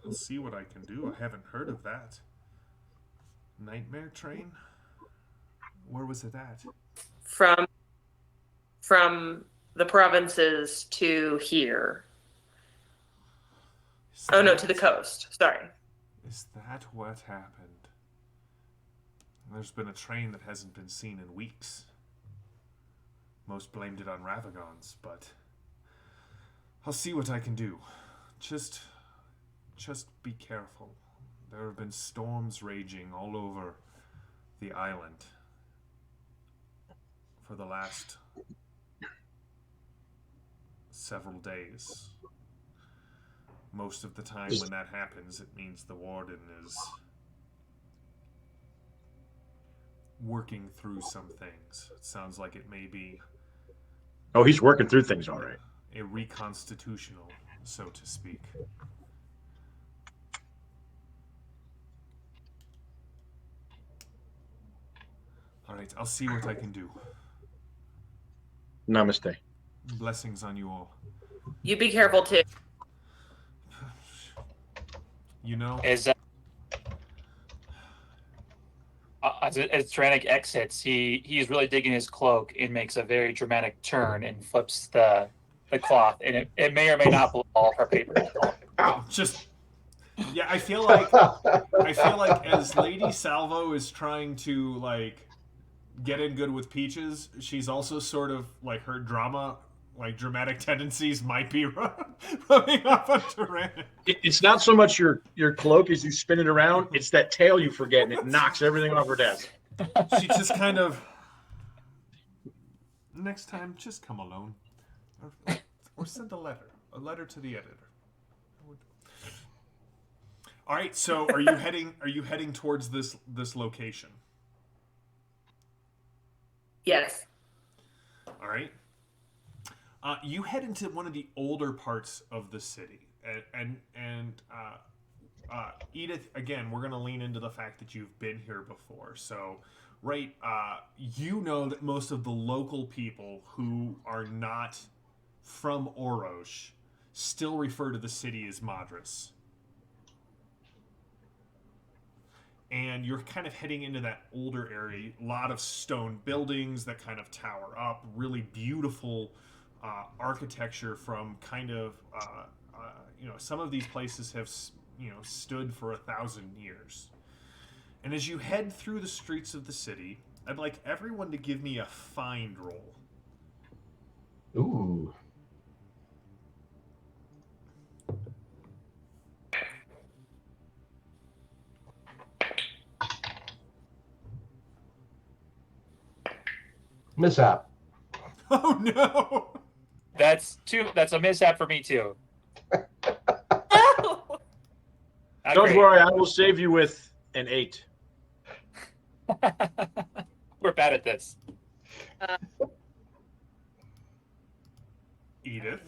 [SPEAKER 1] I'll see what I can do. I haven't heard of that. Nightmare train? Where was it at?
[SPEAKER 5] From the provinces to here.
[SPEAKER 1] Is
[SPEAKER 5] Oh no,
[SPEAKER 1] that-
[SPEAKER 5] to the coast. Sorry.
[SPEAKER 1] Is that what happened? There's been a train that hasn't been seen in weeks. Most blamed it on Ravagons, but I'll see what I can do. Just be careful. There have been storms raging all over the island for the last several days. Most of the time when that happens, it means the warden is working through some things. It sounds like it may be
[SPEAKER 3] Oh, he's working through things all right.
[SPEAKER 1] a reconstitutional, so to speak. All right, I'll see what I can do.
[SPEAKER 3] Namaste.
[SPEAKER 1] Blessings on you all.
[SPEAKER 5] You be careful too.
[SPEAKER 1] You know,
[SPEAKER 4] As Tyrannic exits, he's really digging his cloak and makes a very dramatic turn and flips the cloth, and it may or may not blow all her papers.
[SPEAKER 1] just yeah, I feel like as Lady Salvo is trying to like get in good with Peaches, she's also sort of like her dramatic tendencies might be rubbing off on Tyrannic.
[SPEAKER 3] It's not so much your cloak as you spin it around. It's that tail you forget, and it knocks everything off her desk.
[SPEAKER 1] She just kind of next time just come alone, or send a letter to the editor. All right, so are you heading towards this location?
[SPEAKER 5] Yes.
[SPEAKER 1] All right. You head into one of the older parts of the city, and Edith. Again, we're going to lean into the fact that you've been here before. So, right, you know that most of the local people who are not from Orosh still refer to the city as Madras. And you're kind of heading into that older area. A lot of stone buildings that kind of tower up. Really beautiful architecture from kind of, some of these places have, stood for 1,000 years. And as you head through the streets of the city, I'd like everyone to give me a find roll.
[SPEAKER 2] Ooh. Mishap.
[SPEAKER 1] Oh no!
[SPEAKER 4] That's a mishap for me too. Not
[SPEAKER 3] Don't
[SPEAKER 4] great.
[SPEAKER 3] worry, I will save you with an 8.
[SPEAKER 4] We're bad at this.
[SPEAKER 1] Edith.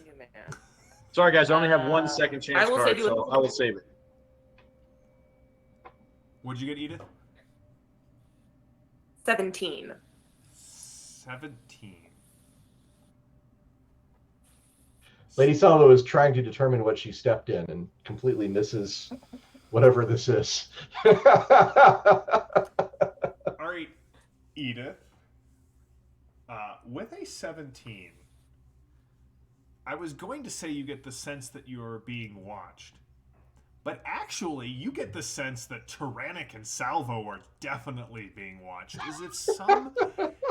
[SPEAKER 3] Sorry, guys, I only have 1 second chance
[SPEAKER 5] I will
[SPEAKER 3] card,
[SPEAKER 5] save you
[SPEAKER 3] so
[SPEAKER 5] with-
[SPEAKER 3] I will save it.
[SPEAKER 1] What'd you get, Edith?
[SPEAKER 5] 17.
[SPEAKER 1] 17.
[SPEAKER 2] Lady Salvo is trying to determine what she stepped in and completely misses whatever this is.
[SPEAKER 1] All right, Edith. With a 17, I was going to say you get the sense that you're being watched. But actually, you get the sense that Tyrannic and Salvo are definitely being watched. As if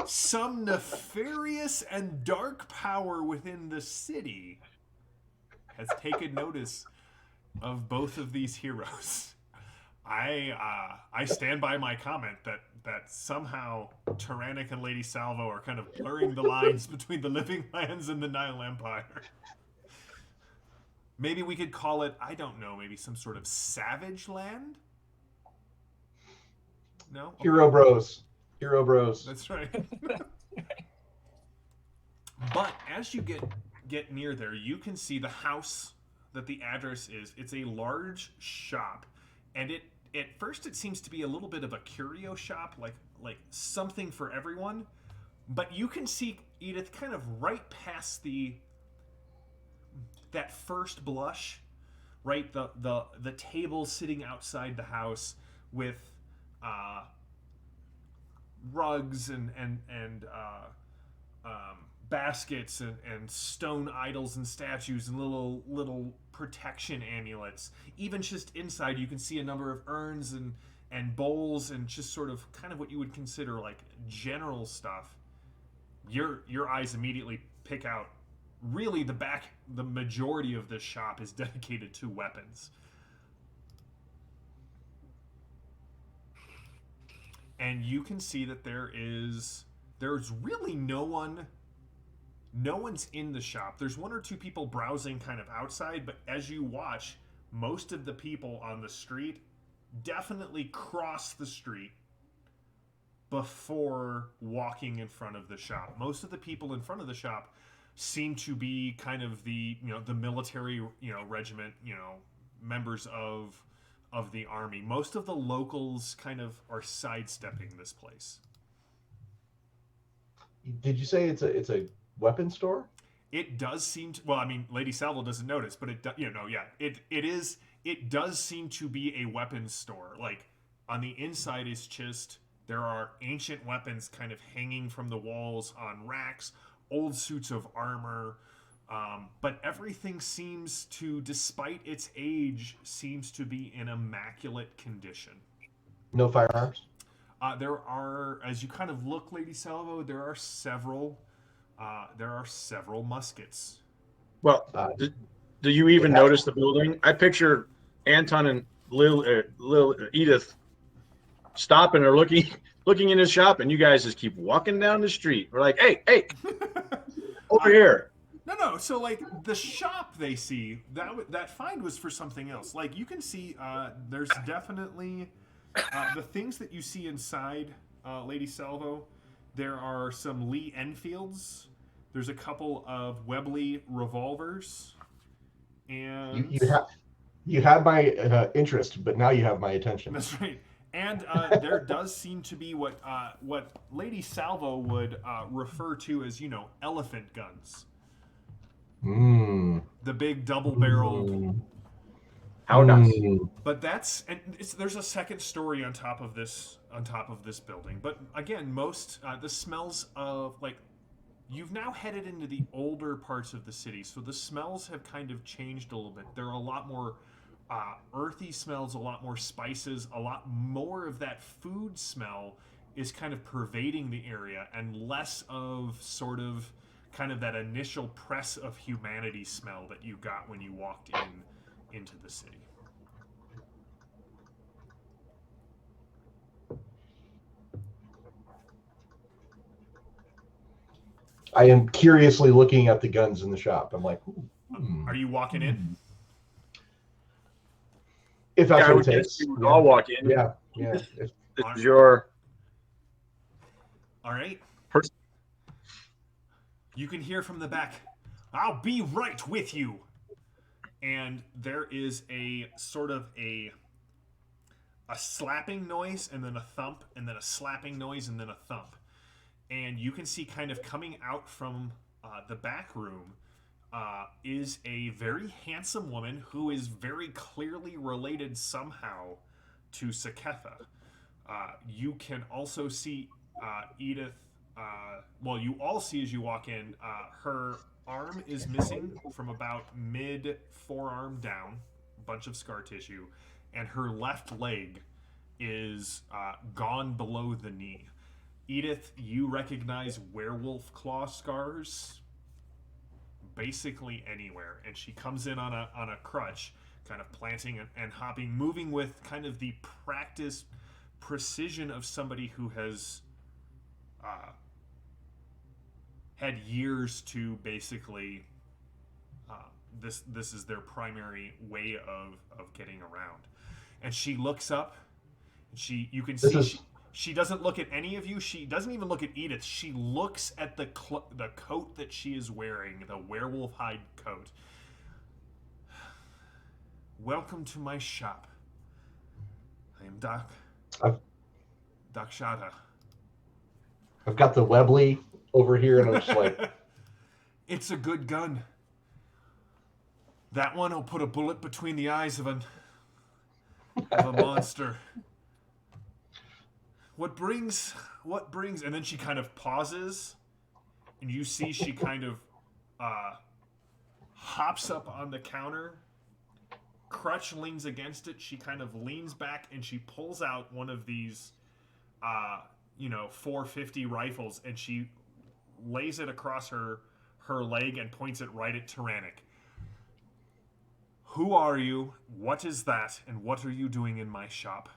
[SPEAKER 1] some nefarious and dark power within the city has taken notice of both of these heroes. I stand by my comment that somehow Tyrannic and Lady Salvo are kind of blurring the lines between the Living Lands and the Nile Empire. Maybe we could call it, I don't know, maybe some sort of savage land? No? Okay.
[SPEAKER 2] Hero bros. Hero bros.
[SPEAKER 1] That's right. But as you get near there, you can see the house that the address is. It's a large shop, and at first it seems to be a little bit of a curio shop, like something for everyone. But you can see, Edith, kind of right past that first blush, right? The table sitting outside the house with rugs and baskets and stone idols and statues and little protection amulets. Even just inside, you can see a number of urns and bowls and just sort of kind of what you would consider like general stuff. Your eyes immediately pick out. Really, the majority of this shop is dedicated to weapons. And you can see that there's really no one's in the shop. There's one or two people browsing kind of outside, but as you watch, most of the people on the street definitely cross the street before walking in front of the shop. Most of the people in front of the shop seem to be kind of the military, regiment, members of the army. Most of the locals kind of are sidestepping this place.
[SPEAKER 2] Did you say it's a weapon store?
[SPEAKER 1] It does seem to, well, I mean, Lady Salvo doesn't notice, but it does seem to be a weapons store. Like, on the inside is just, there are ancient weapons kind of hanging from the walls on racks, old suits of armor, but everything seems to, despite its age, seems to be in immaculate condition.
[SPEAKER 2] No firearms?
[SPEAKER 1] There are, as you kind of look, Lady Salvo, there are several muskets.
[SPEAKER 3] Well, do you even notice the building? I picture Anton and Lil Edith stopping or looking in his shop, and you guys just keep walking down the street. We're like, hey, over here.
[SPEAKER 1] No. So like the shop they see that find was for something else. Like you can see, there's definitely the things that you see inside, Lady Salvo. There are some Lee Enfields. There's a couple of Webley revolvers, and
[SPEAKER 2] you had my interest, but now you have my attention.
[SPEAKER 1] That's right. And there does seem to be what Lady Salvo would refer to as, elephant guns. The big double-barreled.
[SPEAKER 3] How nice.
[SPEAKER 1] But there's a second story on top of this building. But again, most the smells of, like, you've now headed into the older parts of the city, so the smells have kind of changed a little bit. There are a lot more earthy smells, a lot more spices, a lot more of that food smell is kind of pervading the area, and less of sort of kind of that initial press of humanity smell that you got when you walked into the city.
[SPEAKER 2] I am curiously looking at the guns in the shop. I'm like,
[SPEAKER 1] Are you walking in?
[SPEAKER 2] If that's what it takes.
[SPEAKER 3] I'll walk in.
[SPEAKER 2] Yeah.
[SPEAKER 3] This is your...
[SPEAKER 1] All right. You can hear from the back, "I'll be right with you." And there is a sort of a slapping noise, and then a thump, and then a slapping noise, and then a thump. And you can see kind of coming out from the back room is a very handsome woman who is very clearly related somehow to Saketha. You can also see Edith. Well, you all see as you walk in, her arm is missing from about mid-forearm down, a bunch of scar tissue, and her left leg is gone below the knee. Edith, you recognize werewolf claw scars basically anywhere, and she comes in on a crutch, kind of planting and hopping, moving with kind of the practiced precision of somebody who has had years to basically this is their primary way of getting around. And she looks up, and you can see she doesn't look at any of you. She doesn't even look at Edith. She looks at the coat that she is wearing, the werewolf hide coat. "Welcome to my shop. I am Doc Shada.
[SPEAKER 2] I've got the Webley over here, and I'm just like,
[SPEAKER 1] It's a good gun. That one will put a bullet between the eyes of a monster. What brings, and then she kind of pauses, and you see she kind of hops up on the counter, crutch leans against it, she kind of leans back, and she pulls out one of these, 450 rifles, and she lays it across her leg and points it right at Tyrannic. Who are you? What is that? And what are you doing in my shop?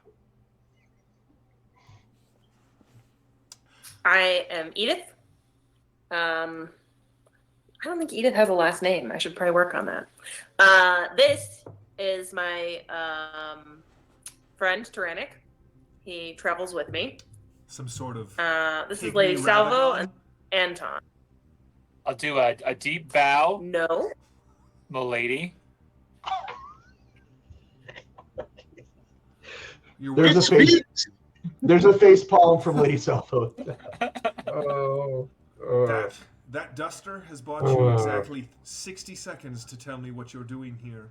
[SPEAKER 5] I am Edith. I don't think Edith has a last name. I should probably work on that. This is my friend Tyrannic. He travels with me.
[SPEAKER 1] Some sort of.
[SPEAKER 5] This is Lady Salvo and Anton.
[SPEAKER 4] I'll do a deep bow,
[SPEAKER 5] No.
[SPEAKER 4] milady.
[SPEAKER 2] There's a face palm from Lady Salvo.
[SPEAKER 1] That duster has bought you exactly 60 seconds to tell me what you're doing here,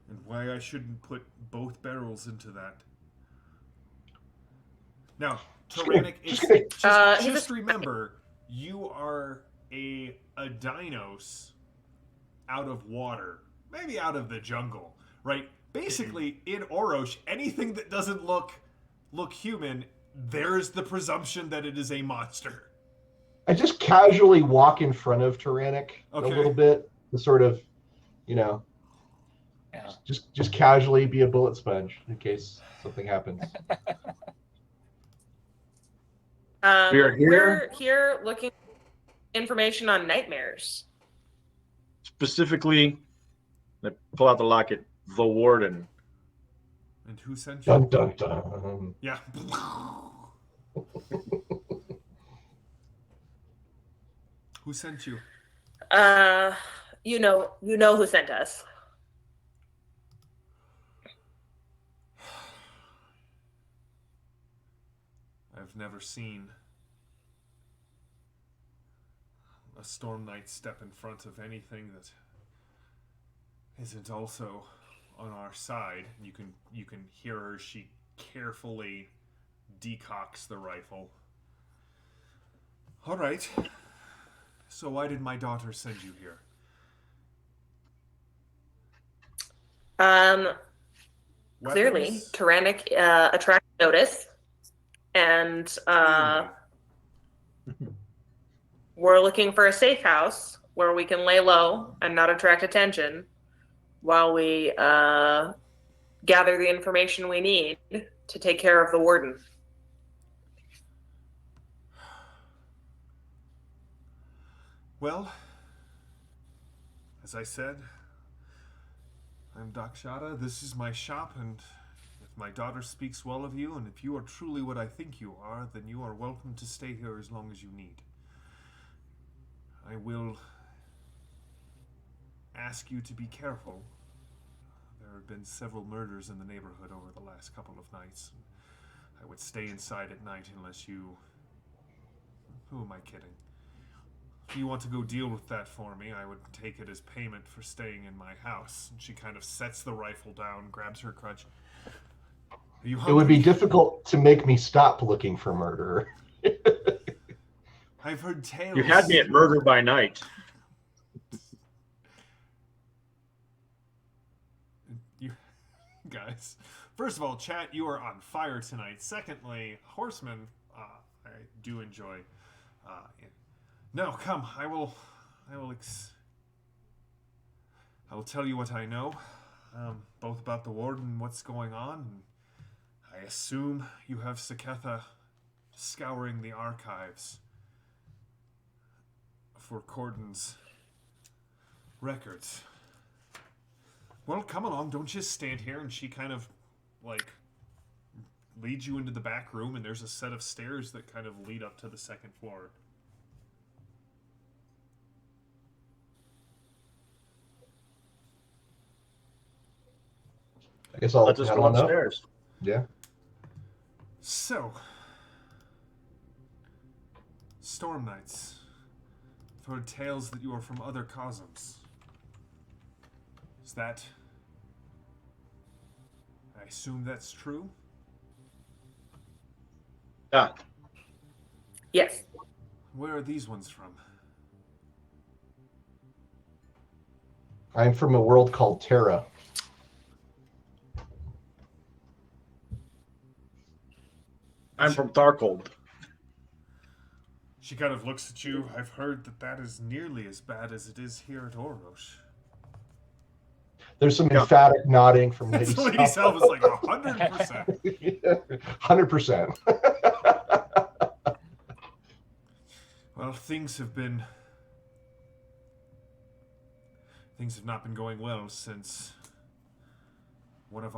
[SPEAKER 1] and why I shouldn't put both barrels into that. Now, Tyrannic, just remember, you are a dinos out of water, maybe out of the jungle, right? Basically, in Orosh, anything that doesn't look human, there's the presumption that it is a monster.
[SPEAKER 2] I just casually walk in front of Tyrannic a little bit, to sort of, just casually be a bullet sponge in case something happens.
[SPEAKER 5] We're here looking for information on nightmares.
[SPEAKER 3] Specifically, I pull out the locket. The Warden.
[SPEAKER 1] And who sent you?
[SPEAKER 2] Dun dun dun.
[SPEAKER 1] Yeah. Who sent you?
[SPEAKER 5] You know who sent us.
[SPEAKER 1] I've never seen a Storm Knight step in front of anything that isn't also on our side. You can hear her. She carefully decocks the rifle. All right. So why did my daughter send you here?
[SPEAKER 5] Clearly, Tyrannic attracts notice, and we're looking for a safe house where we can lay low and not attract attention while we gather the information we need to take care of the Warden.
[SPEAKER 1] Well, as I said, I'm Dakshata. This is my shop, and if my daughter speaks well of you, and if you are truly what I think you are, then you are welcome to stay here as long as you need. I will ask you to be careful. There have been several murders in the neighborhood over the last couple of nights. I would stay inside at night unless you... Who am I kidding? If you want to go deal with that for me, I would take it as payment for staying in my house. And she kind of sets the rifle down, grabs her crutch. Are you hungry?
[SPEAKER 2] It would be difficult to make me stop looking for murderer.
[SPEAKER 1] I've heard tales.
[SPEAKER 3] You had me at murder by night.
[SPEAKER 1] You guys, first of all, chat, you are on fire tonight. Secondly, Horsemen, I do enjoy. No, come. I will tell you what I know, both about the Warden and what's going on. And I assume you have Saketha scouring the archives for Cordon's records. Well, come along. Don't just stand here. And she kind of, leads you into the back room, and there's a set of stairs that kind of lead up to the second floor.
[SPEAKER 2] I guess I'll
[SPEAKER 3] Let's just
[SPEAKER 2] head
[SPEAKER 3] go
[SPEAKER 2] on up.
[SPEAKER 3] upstairs.
[SPEAKER 2] Yeah.
[SPEAKER 1] So, Storm Knights. I've heard tales that you are from other cosms. Is that... I assume that's true?
[SPEAKER 3] Ah,
[SPEAKER 5] Yes.
[SPEAKER 1] Where are these ones from?
[SPEAKER 2] I'm from a world called Terra.
[SPEAKER 3] I'm from Tharkold.
[SPEAKER 1] She kind of looks at you. I've heard that that is nearly as bad as it is here at Orosh.
[SPEAKER 2] There's some
[SPEAKER 3] Yeah.
[SPEAKER 2] emphatic nodding from Lady
[SPEAKER 1] So Lady Self is like 100%.
[SPEAKER 2] 100%.
[SPEAKER 1] Well, things have not been going well since one of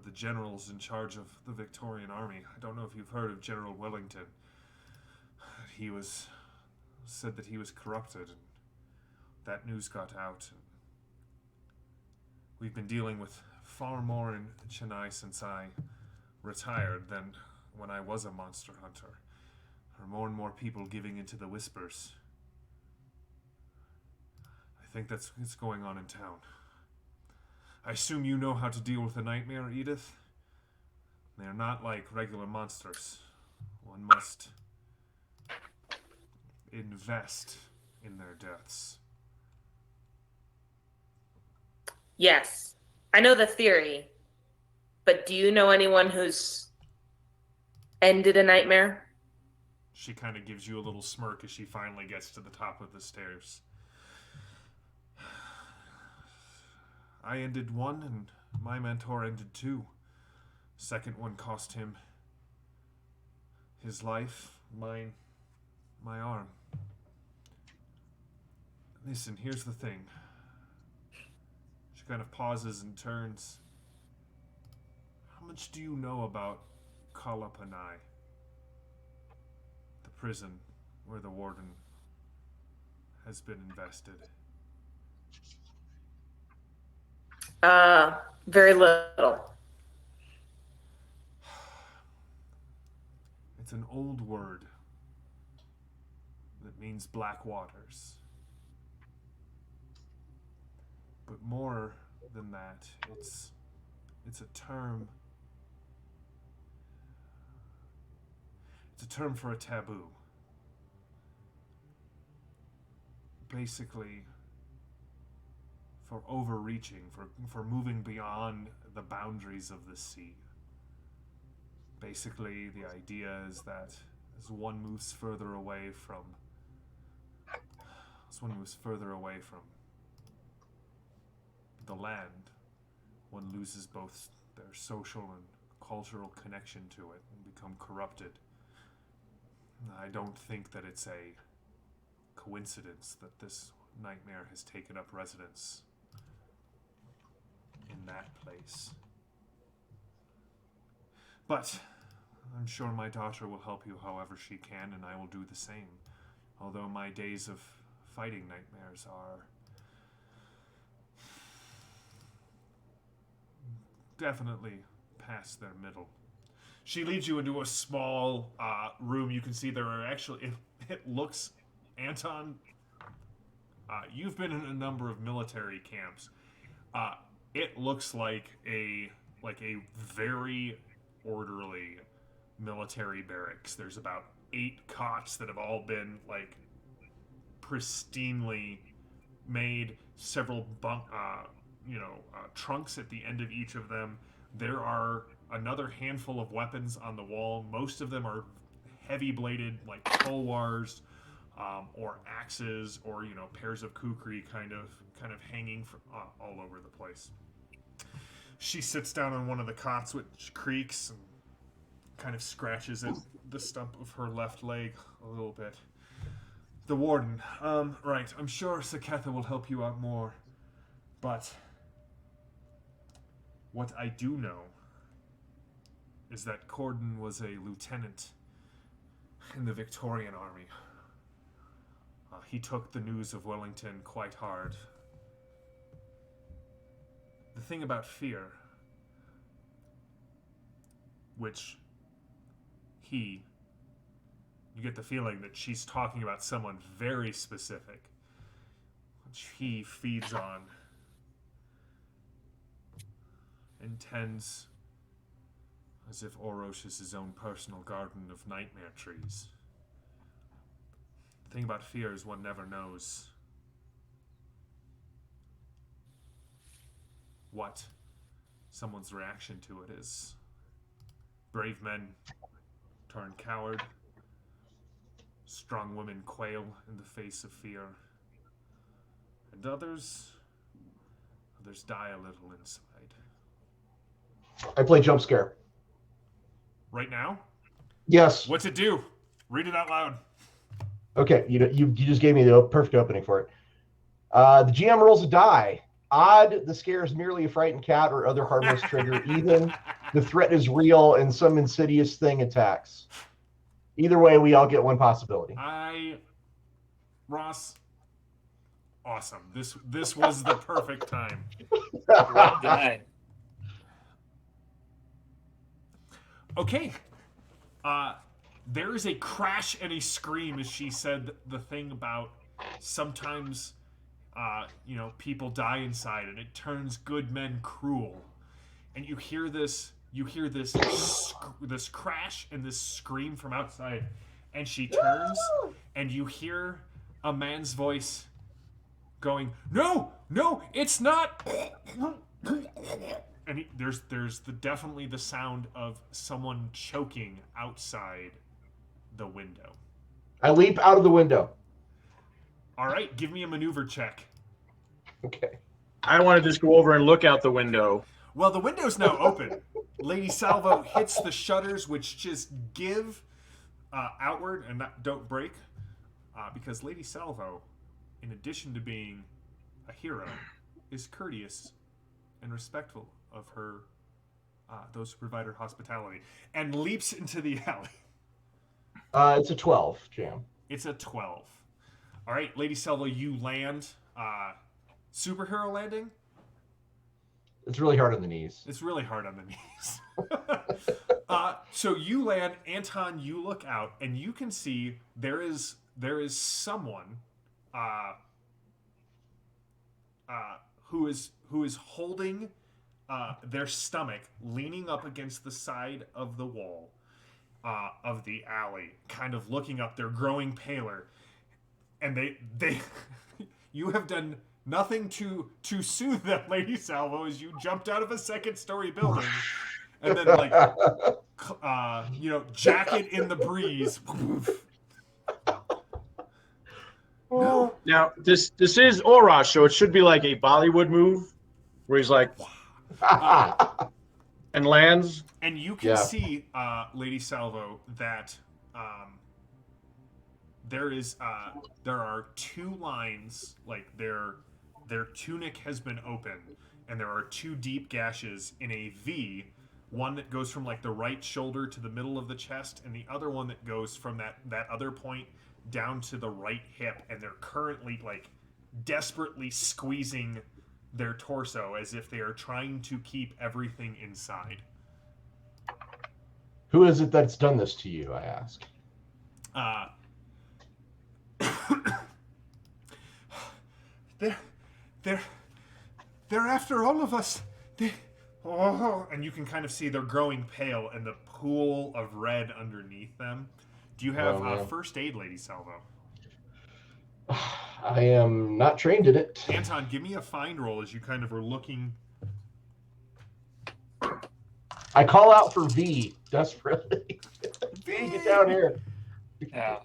[SPEAKER 1] the generals in charge of the Victorian army. I don't know if you've heard of General Wellington. He was said that he was corrupted, and that news got out. We've been dealing with far more in Chennai since I retired than when I was a monster hunter. There are more and more people giving into the whispers. I think that's what's going on in town. I assume you know how to deal with a nightmare, Edith? They're not like regular monsters. One must invest in their deaths.
[SPEAKER 5] Yes. I know the theory, but do you know anyone who's ended a nightmare?
[SPEAKER 1] She kind of gives you a little smirk as she finally gets to the top of the stairs. I ended one, and my mentor ended two. Second one cost him his life, mine, my arm. Listen, here's the thing. She kind of pauses and turns. How much do you know about Kalapanai? The prison where the warden has been invested.
[SPEAKER 5] Very little.
[SPEAKER 1] It's an old word that means black waters. But more than that, it's a term. It's a term for a taboo. Basically, for overreaching, for moving beyond the boundaries of the sea. Basically, the idea is that as one moves further away from the land, one loses both their social and cultural connection to it and become corrupted. I don't think that it's a coincidence that this nightmare has taken up residence in that place. But I'm sure my daughter will help you however she can, and I will do the same. Although my days of fighting nightmares are definitely past their middle. She leads you into a small room. You can see there are actually, it looks, Anton, you've been in a number of military camps. It looks like a very orderly military barracks. There's about 8 cots that have all been pristinely made. Several trunks at the end of each of them. There are another handful of weapons on the wall. Most of them are heavy-bladed, like tulwars, or axes, or pairs of kukri kind of hanging all over the place. She sits down on one of the cots, which creaks and kind of scratches at the stump of her left leg a little bit. The warden, right, I'm sure Saketha will help you out more, but what I do know is that Corden was a lieutenant in the Victorian army. He took the news of Wellington quite hard. The thing about fear, which you get the feeling that she's talking about someone very specific, which he feeds on, and tends as if Orosh is his own personal garden of nightmare trees. The thing about fear is one never knows what someone's reaction to it is. Brave men turn coward. Strong women quail in the face of fear. And others die a little inside.
[SPEAKER 2] I play jump scare.
[SPEAKER 1] Right now?
[SPEAKER 2] Yes.
[SPEAKER 1] What's it do? Read it out loud.
[SPEAKER 2] Okay, you just gave me the perfect opening for it. The GM rolls a die. Odd, the scare is merely a frightened cat or other harmless trigger. Even, the threat is real and some insidious thing attacks. Either way, we all get one possibility.
[SPEAKER 1] Ross, awesome. This was the perfect time.
[SPEAKER 4] Well done.
[SPEAKER 1] Okay. There is a crash and a scream as she said the thing about sometimes, people die inside and it turns good men cruel. And you hear this crash and this scream from outside. And she turns and you hear a man's voice going, "No, it's not." And there's definitely the sound of someone choking outside the window.
[SPEAKER 2] I leap out of the window.
[SPEAKER 1] All right, give me a maneuver check.
[SPEAKER 2] Okay.
[SPEAKER 3] I want to just go over and look out the window.
[SPEAKER 1] Well, the window's now open. Lady Salvo hits the shutters, which just give outward and don't break, because Lady Salvo, in addition to being a hero, is courteous and respectful of her those who provide her hospitality, and leaps into the alley.
[SPEAKER 2] It's a 12, Jam.
[SPEAKER 1] It's a 12. All right, Lady Salvo, you land. Superhero landing?
[SPEAKER 2] It's really hard on the knees.
[SPEAKER 1] It's really hard on the knees. So you land, Anton, you look out, and you can see there is someone who is holding their stomach, leaning up against the side of the wall of the alley, kind of looking up. They're growing paler, and they you have done nothing to soothe them, Lady Salvo, as you jumped out of a second-story building, and then jacket in the breeze. No.
[SPEAKER 3] Now, this is Orosh, so it should be like a Bollywood move where he's like, and lands.
[SPEAKER 1] And you can see, Lady Salvo, that there are two lines, like their tunic has been opened, and there are two deep gashes in a V, one that goes from like the right shoulder to the middle of the chest, and the other one that goes from that other point down to the right hip, and they're currently like desperately squeezing their torso as if they are trying to keep everything inside.
[SPEAKER 2] Who is it that's done this to you, I ask?
[SPEAKER 1] They're after all of us. And you can kind of see they're growing pale and the pool of red underneath them. Do you have first aid, Lady Salvo?
[SPEAKER 2] I am not trained in it.
[SPEAKER 1] Anton, give me a find roll as you kind of are looking.
[SPEAKER 2] I call out for V desperately. V, get down here.
[SPEAKER 4] Yeah.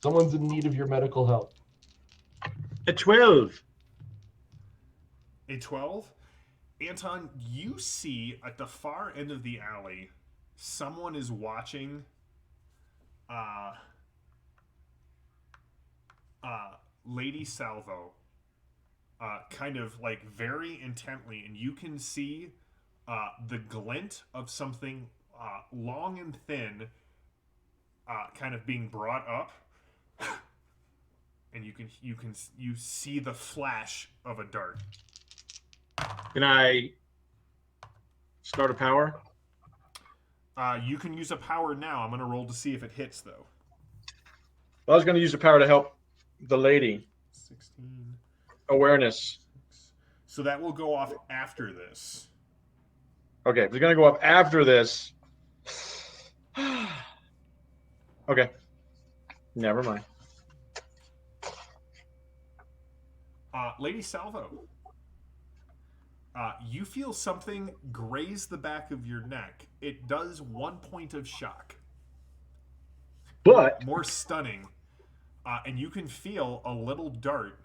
[SPEAKER 2] Someone's in need of your medical help.
[SPEAKER 3] A 12.
[SPEAKER 1] A 12? Anton, you see at the far end of the alley, someone is watching Lady Salvo kind of like very intently, and you can see the glint of something long and thin kind of being brought up, and you see the flash of a dart.
[SPEAKER 3] Can I start a power?
[SPEAKER 1] You can use a power now. I'm going to roll to see if it hits, though.
[SPEAKER 3] Well, I was going to use a power to help the lady.
[SPEAKER 1] 16.
[SPEAKER 3] Awareness.
[SPEAKER 1] So that will go off after this.
[SPEAKER 3] Okay, if it's gonna go up after this. Okay. Never mind.
[SPEAKER 1] Lady Salvo, you feel something graze the back of your neck. It does 1 point of shock.
[SPEAKER 3] But
[SPEAKER 1] More stunning. And you can feel a little dart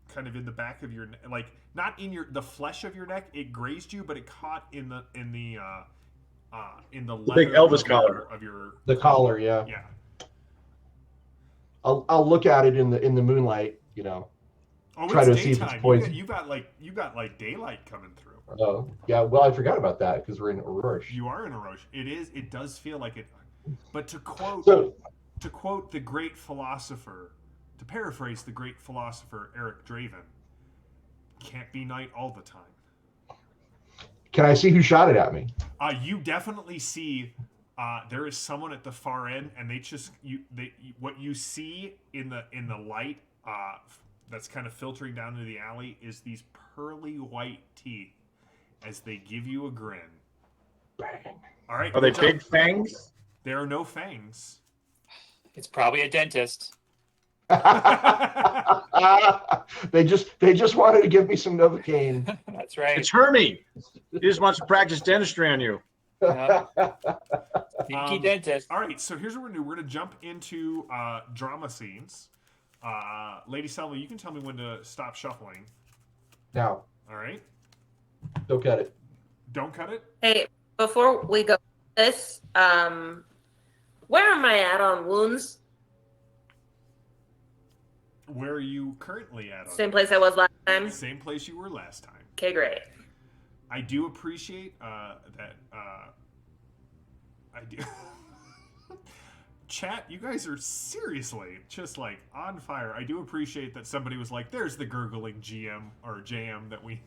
[SPEAKER 1] kind of in the back of your neck. Like, not in the flesh of your neck. It grazed you, but it caught in the leather
[SPEAKER 3] big Elvis collar
[SPEAKER 1] of your
[SPEAKER 2] The collar, yeah.
[SPEAKER 1] Yeah.
[SPEAKER 2] I'll look at it in the moonlight,
[SPEAKER 1] Oh,
[SPEAKER 2] Try
[SPEAKER 1] it's
[SPEAKER 2] to see if it's
[SPEAKER 1] daytime.
[SPEAKER 2] poison.
[SPEAKER 1] You got like daylight coming through.
[SPEAKER 2] Oh, yeah. Well, I forgot about that because we're in Orosh.
[SPEAKER 1] You are in a rush. It does feel like it. But to quote the great philosopher, to paraphrase the great philosopher Eric Draven, can't be night all the time.
[SPEAKER 2] Can I see who shot it at me?
[SPEAKER 1] You definitely see there is someone at the far end, and what you see in the light that's kind of filtering down into the alley is these pearly white teeth as they give you a grin.
[SPEAKER 2] Bang.
[SPEAKER 1] All right.
[SPEAKER 3] are they big fangs?
[SPEAKER 1] There are no fangs.
[SPEAKER 4] It's probably a dentist.
[SPEAKER 2] They just wanted to give me some Novocaine.
[SPEAKER 4] That's right.
[SPEAKER 3] It's Hermie. He just wants to practice dentistry on you.
[SPEAKER 4] Sneaky dentist.
[SPEAKER 1] All right, so here's what we're gonna do. We're gonna jump into drama scenes. Lady Salvo, you can tell me when to stop shuffling.
[SPEAKER 2] Now,
[SPEAKER 1] All right.
[SPEAKER 2] don't cut it.
[SPEAKER 1] Don't cut it.
[SPEAKER 5] Hey, before we go this, where am I at on wounds?
[SPEAKER 1] Where are you currently at?
[SPEAKER 5] Same place I was last time.
[SPEAKER 1] Same place you were last time.
[SPEAKER 5] Okay, great.
[SPEAKER 1] I do appreciate that. I do. Chat, you guys are seriously just like on fire. I do appreciate that somebody was like, "There's the gurgling GM or JM that we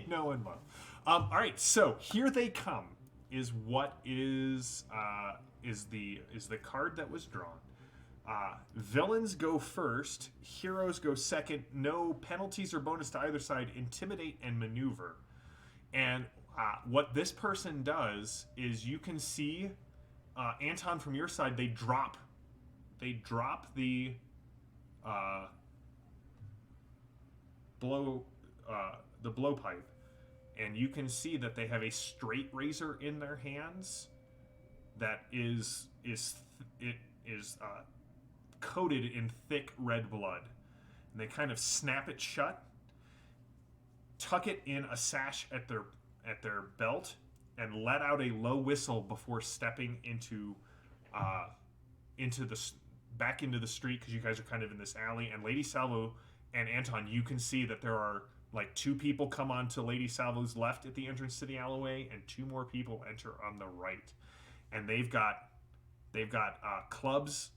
[SPEAKER 1] know and love." All right, so here they come. Is what is the card that was drawn. Villains go first. Heroes go second. No penalties or bonus to either side. Intimidate and maneuver. And what this person does is you can see Anton from your side. They drop the blowpipe, and you can see that they have a straight razor in their hands that is coated in thick red blood, and they kind of snap it shut, tuck it in a sash at their belt, and let out a low whistle before stepping into back into the street, because you guys are kind of in this alley. And Lady Salvo and Anton, you can see that there are like 2 people come onto Lady Salvo's left at the entrance to the alleyway, and 2 more people enter on the right, and they've got clubs.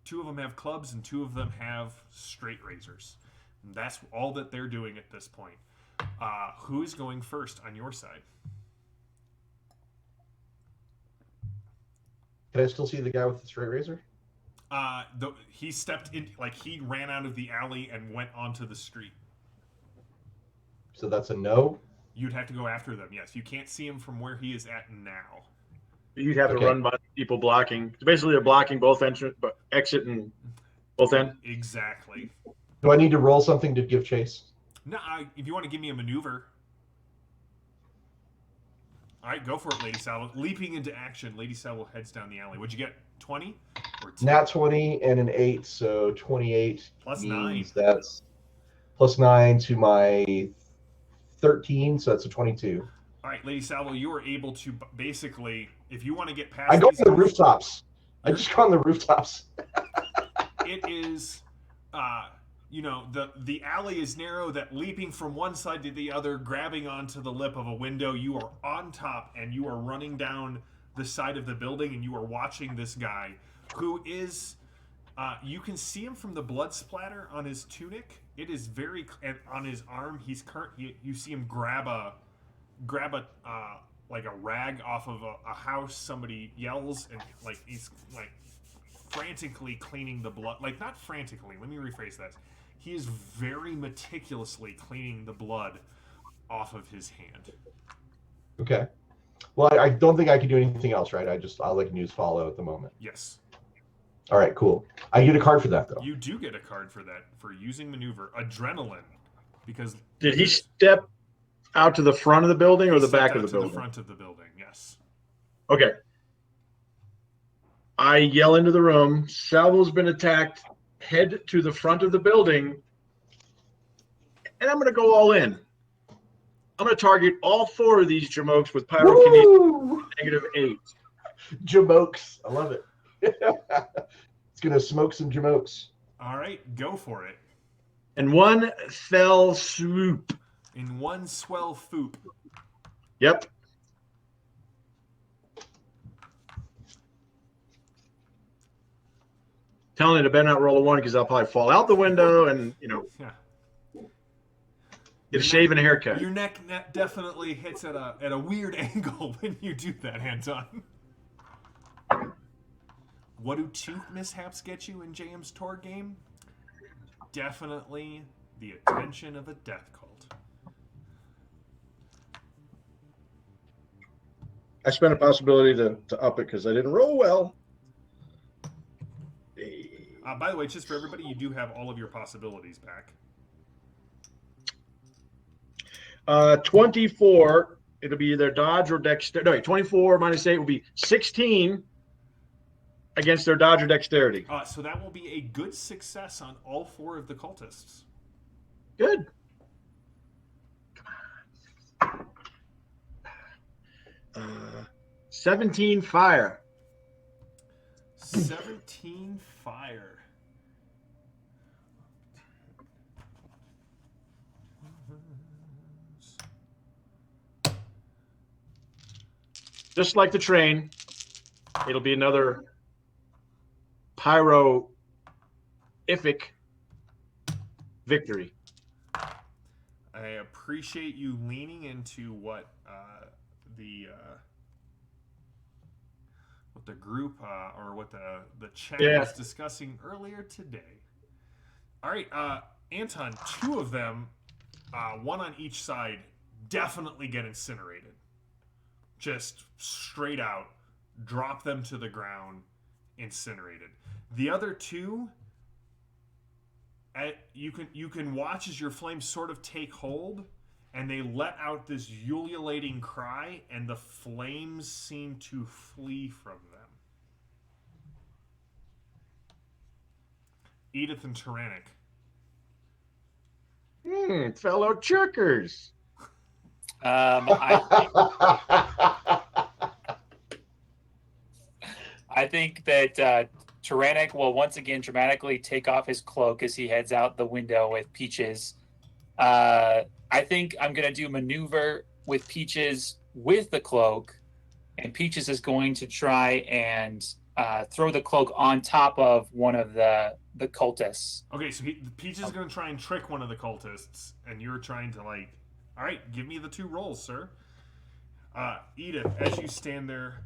[SPEAKER 1] 2 of them have clubs, and 2 of them have straight razors. And that's all that they're doing at this point. Who's going first on your side?
[SPEAKER 2] Can I still see the guy with the straight razor?
[SPEAKER 1] He stepped in, like he ran out of the alley and went onto the street.
[SPEAKER 2] So that's a no?
[SPEAKER 1] You'd have to go after them, yes. You can't see him from where he is at now.
[SPEAKER 3] You'd have to run by people blocking. So basically, they're blocking both exit and both end.
[SPEAKER 1] Exactly.
[SPEAKER 2] Do I need to roll something to give chase?
[SPEAKER 1] No, if you want to give me a maneuver. All right, go for it, Lady Salvo. Leaping into action, Lady Salvo heads down the alley. What'd you get? 20 or 10?
[SPEAKER 2] Nat 20 and an 8, so 28.
[SPEAKER 1] Plus 9.
[SPEAKER 2] That's plus 9 to my 13, so that's a 22.
[SPEAKER 1] All right, Lady Salvo, you are able to basically, if you want to get past.
[SPEAKER 2] I go to the rooftops. I just go on the rooftops.
[SPEAKER 1] It is, the alley is narrow. That leaping from one side to the other, grabbing onto the lip of a window, you are on top, and you are running down the side of the building, and you are watching this guy who is. You can see him from the blood splatter on his tunic. It is very, and on his arm, you see him grab a like a rag off of a house. Somebody yells, and like he's like frantically cleaning the blood. Like, not frantically, let me rephrase that. he is very meticulously cleaning the blood off of his hand.
[SPEAKER 2] Okay. Well, I don't think I can do anything else, right? All I can do is follow at the moment.
[SPEAKER 1] Yes.
[SPEAKER 2] All right, cool. I get a card for that, though.
[SPEAKER 1] You do get a card for that, for using maneuver. Adrenaline. Because
[SPEAKER 3] Did he step out to the front of the building or the back of the building?
[SPEAKER 1] The front of the building, yes.
[SPEAKER 3] Okay. I yell into the room, Salvo's been attacked, head to the front of the building, and I'm going to go all in. I'm going to target all 4 of these jamokes with pyrokinesis -8.
[SPEAKER 2] Jamokes. I love it. It's going to smoke some jamokes.
[SPEAKER 1] All right, go for it.
[SPEAKER 3] And one fell swoop.
[SPEAKER 1] In one swell foop.
[SPEAKER 3] Yep. Telling you to better not roll a 1 because I'll probably fall out the window and,
[SPEAKER 1] Yeah.
[SPEAKER 3] get a shave and a haircut.
[SPEAKER 1] Your neck definitely hits at a weird angle when you do that, Anton. What do tooth mishaps get you in JM's Torg game? Definitely the attention of a death cult.
[SPEAKER 3] I spent a possibility to up it because I didn't roll well.
[SPEAKER 1] By the way, just for everybody, you do have all of your possibilities back.
[SPEAKER 3] 24, it'll be either dodge or dexterity. No, 24 minus 8 will be 16 against their dodge or dexterity.
[SPEAKER 1] So that will be a good success on all 4 of the cultists.
[SPEAKER 3] Good. Come on. 17 fire.
[SPEAKER 1] 17 fire.
[SPEAKER 3] Just like the train, it'll be another pyroific victory.
[SPEAKER 1] I appreciate you leaning into what the group or what the chat was discussing earlier today. All right, Anton, 2 of them, 1 on each side, definitely get incinerated. Just straight out, drop them to the ground, incinerated. The other 2, you can watch as your flames sort of take hold, and they let out this ululating cry, and the flames seem to flee from them. Edith and Tyrannic.
[SPEAKER 3] Fellow chirkers.
[SPEAKER 4] I think that Tyrannic will once again dramatically take off his cloak as he heads out the window with Peaches. I think I'm going to do maneuver with Peaches with the cloak, and Peaches is going to try and throw the cloak on top of one of the cultists.
[SPEAKER 1] Okay, so Peaches is going to try and trick one of the cultists, and you're trying to all right, give me the 2 rolls, sir. Edith, as you stand there,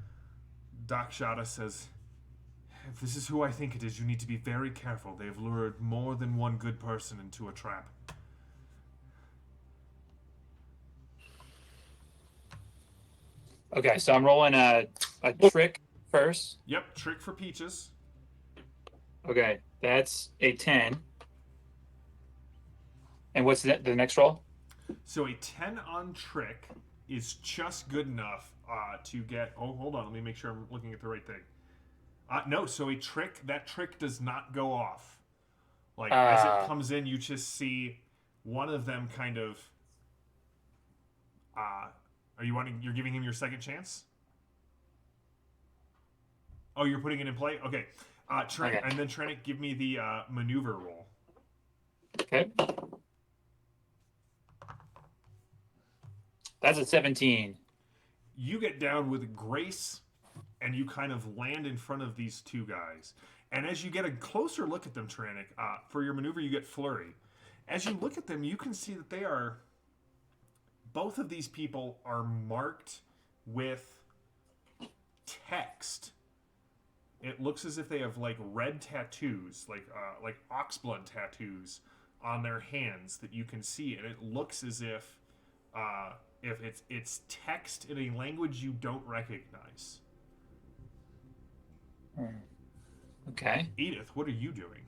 [SPEAKER 1] Doc Shada says, if this is who I think it is, you need to be very careful. They have lured more than one good person into a trap.
[SPEAKER 4] Okay, so I'm rolling a trick first.
[SPEAKER 1] Yep, trick for Peaches.
[SPEAKER 4] Okay, that's a 10. And what's the next roll?
[SPEAKER 1] So a 10 on trick is just good enough to get... Oh, hold on. Let me make sure I'm looking at the right thing. No, so that trick does not go off. As it comes in, you just see one of them kind of... You're giving him your second chance? Oh, you're putting it in play? Okay.
[SPEAKER 4] Okay.
[SPEAKER 1] And then Trenick, give me the maneuver roll.
[SPEAKER 4] Okay. That's a 17.
[SPEAKER 1] You get down with grace, and you kind of land in front of these 2 guys. And as you get a closer look at them, Tyrannic, for your maneuver, you get flurry. As you look at them, you can see that they are... Both of these people are marked with text. It looks as if they have red tattoos, like oxblood tattoos on their hands that you can see, and it looks as if it's text in a language you don't recognize.
[SPEAKER 4] Okay.
[SPEAKER 1] Edith, what are you doing?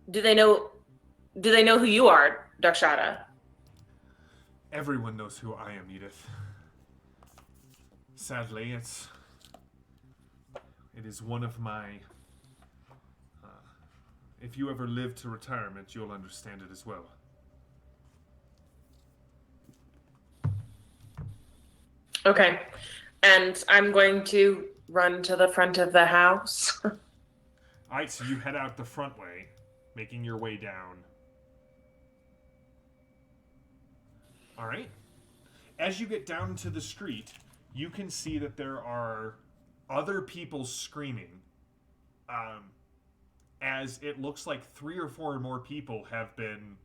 [SPEAKER 5] Do they know who you are, Dakshata?
[SPEAKER 1] Everyone knows who I am, Edith. Sadly, it is one of my... if you ever live to retirement, you'll understand it as well.
[SPEAKER 5] Okay. And I'm going to run to the front of the house.
[SPEAKER 1] Alright, so you head out the front way, making your way down. Alright. As you get down to the street, you can see that there are other people screaming. As it looks like 3 or 4 more people have been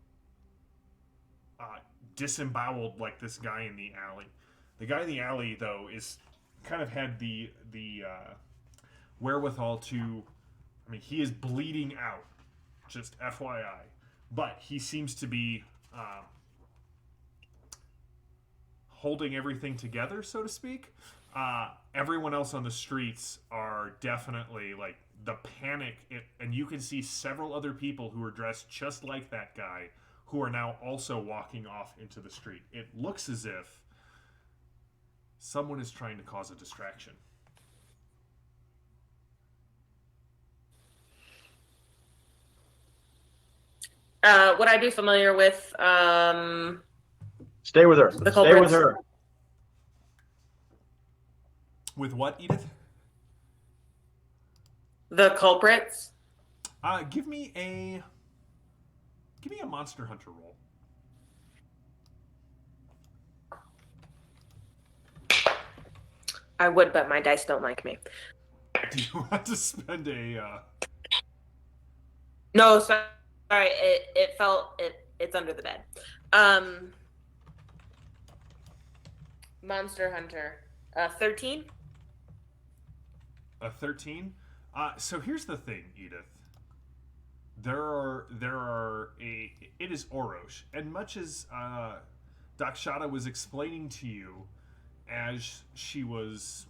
[SPEAKER 1] disemboweled, like this guy in the alley. The guy in the alley, though, is kind of had the wherewithal to... I mean, he is bleeding out, just FYI. But he seems to be holding everything together, so to speak. Everyone else on the streets are definitely, like, the panic. And you can see several other people who are dressed just like that guy who are now also walking off into the street. It looks as if someone is trying to cause a distraction.
[SPEAKER 5] Would I be familiar with
[SPEAKER 3] Stay with her.
[SPEAKER 5] the
[SPEAKER 3] Stay with
[SPEAKER 5] culprits?
[SPEAKER 3] her.
[SPEAKER 1] With what, Edith?
[SPEAKER 5] The culprits?
[SPEAKER 1] Give me a Monster Hunter roll.
[SPEAKER 5] I would, but my dice don't like me.
[SPEAKER 1] Do you want to spend a...
[SPEAKER 5] No, sorry. It's under the bed. Monster Hunter. 13?
[SPEAKER 1] A 13? So here's the thing, Edith. It is Orosh, and much as Dakshata was explaining to you as she was,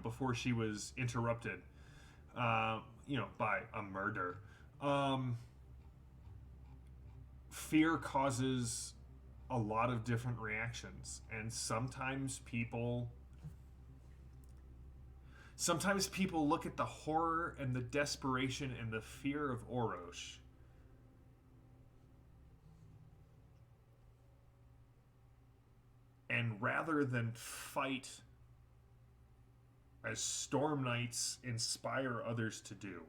[SPEAKER 1] before she was interrupted, by a murder, fear causes a lot of different reactions, and sometimes people look at the horror and the desperation and the fear of Orosh and rather than fight as Storm Knights inspire others to do,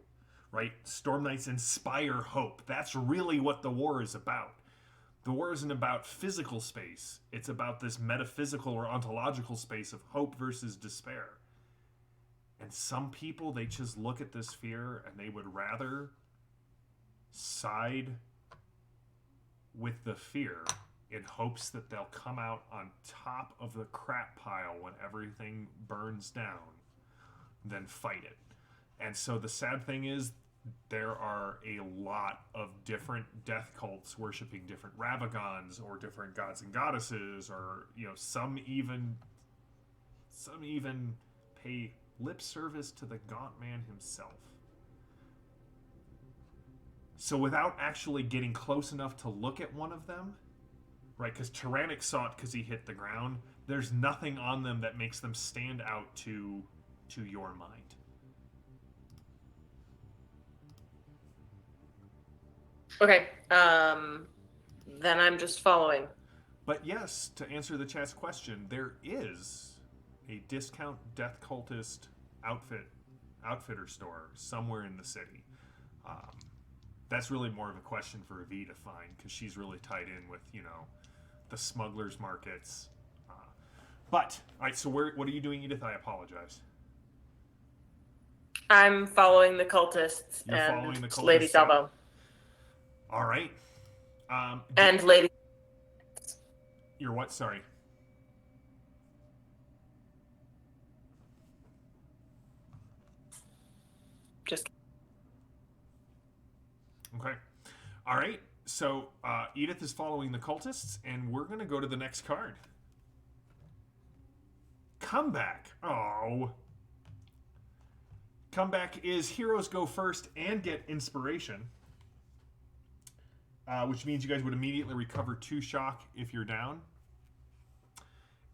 [SPEAKER 1] right? Storm Knights inspire hope. That's really what the war is about. The war isn't about physical space. It's about this metaphysical or ontological space of hope versus despair. And some people, they just look at this fear and they would rather side with the fear in hopes that they'll come out on top of the crap pile when everything burns down than fight it. And so the sad thing is there are a lot of different death cults worshiping different Ravagons or different gods and goddesses, or some even pay lip service to the Gaunt Man himself. So without actually getting close enough to look at one of them, right, because Tyrannic saw it because he hit the ground, there's nothing on them that makes them stand out to your mind.
[SPEAKER 5] Okay. Then I'm just following.
[SPEAKER 1] But yes, to answer the chat's question, there is a discount death cultist outfitter store somewhere in the city. That's really more of a question for Avi to find, because she's really tied in with the smugglers markets. But all right, so what are you doing, Edith? I apologize.
[SPEAKER 5] I'm following the cultists.
[SPEAKER 1] You're
[SPEAKER 5] and
[SPEAKER 1] following the cultists
[SPEAKER 5] Lady Salvo.
[SPEAKER 1] All right.
[SPEAKER 5] And Lady.
[SPEAKER 1] You're what? Sorry.
[SPEAKER 5] Just.
[SPEAKER 1] Okay. All right. So Edith is following the cultists, and we're going to go to the next card. Comeback. Oh. Comeback is heroes go first and get inspiration, which means you guys would immediately recover 2 shock if you're down.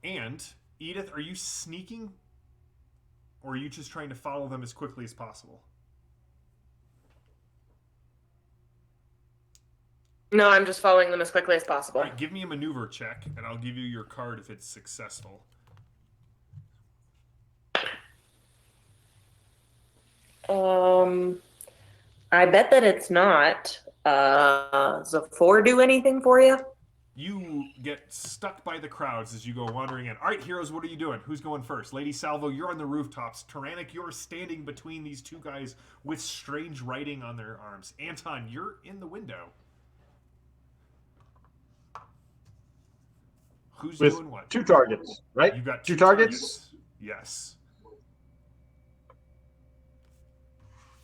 [SPEAKER 1] And Edith, are you sneaking, or are you just trying to follow them as quickly as possible?
[SPEAKER 5] No, I'm just following them as quickly as possible.
[SPEAKER 1] All right, give me a maneuver check, and I'll give you your card if it's successful.
[SPEAKER 5] I bet that it's not. Does a 4 do anything for you?
[SPEAKER 1] You get stuck by the crowds as you go wandering in. All right, heroes, what are you doing? Who's going first? Lady Salvo, you're on the rooftops. Tyrannic, you're standing between these 2 guys with strange writing on their arms. Anton, you're in the window. Who's
[SPEAKER 3] With
[SPEAKER 1] doing what?
[SPEAKER 3] 2 targets, right?
[SPEAKER 1] You got
[SPEAKER 3] 2 targets?
[SPEAKER 1] Yes.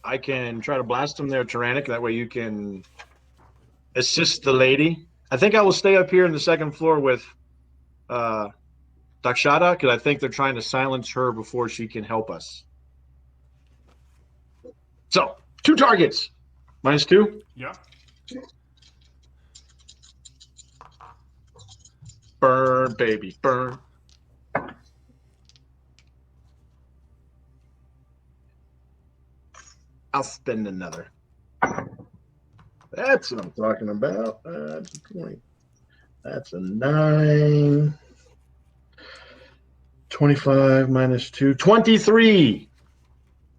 [SPEAKER 3] I can try to blast them there, Tyrannic. That way you can assist the lady. I think I will stay up here in the 2nd floor with Dakshata, because I think they're trying to silence her before she can help us. So, 2 targets. -2?
[SPEAKER 1] Yeah.
[SPEAKER 3] Burn, baby, burn. I'll spend another. That's what I'm talking about. That's a 20. That's a 9. 25 -2. 23.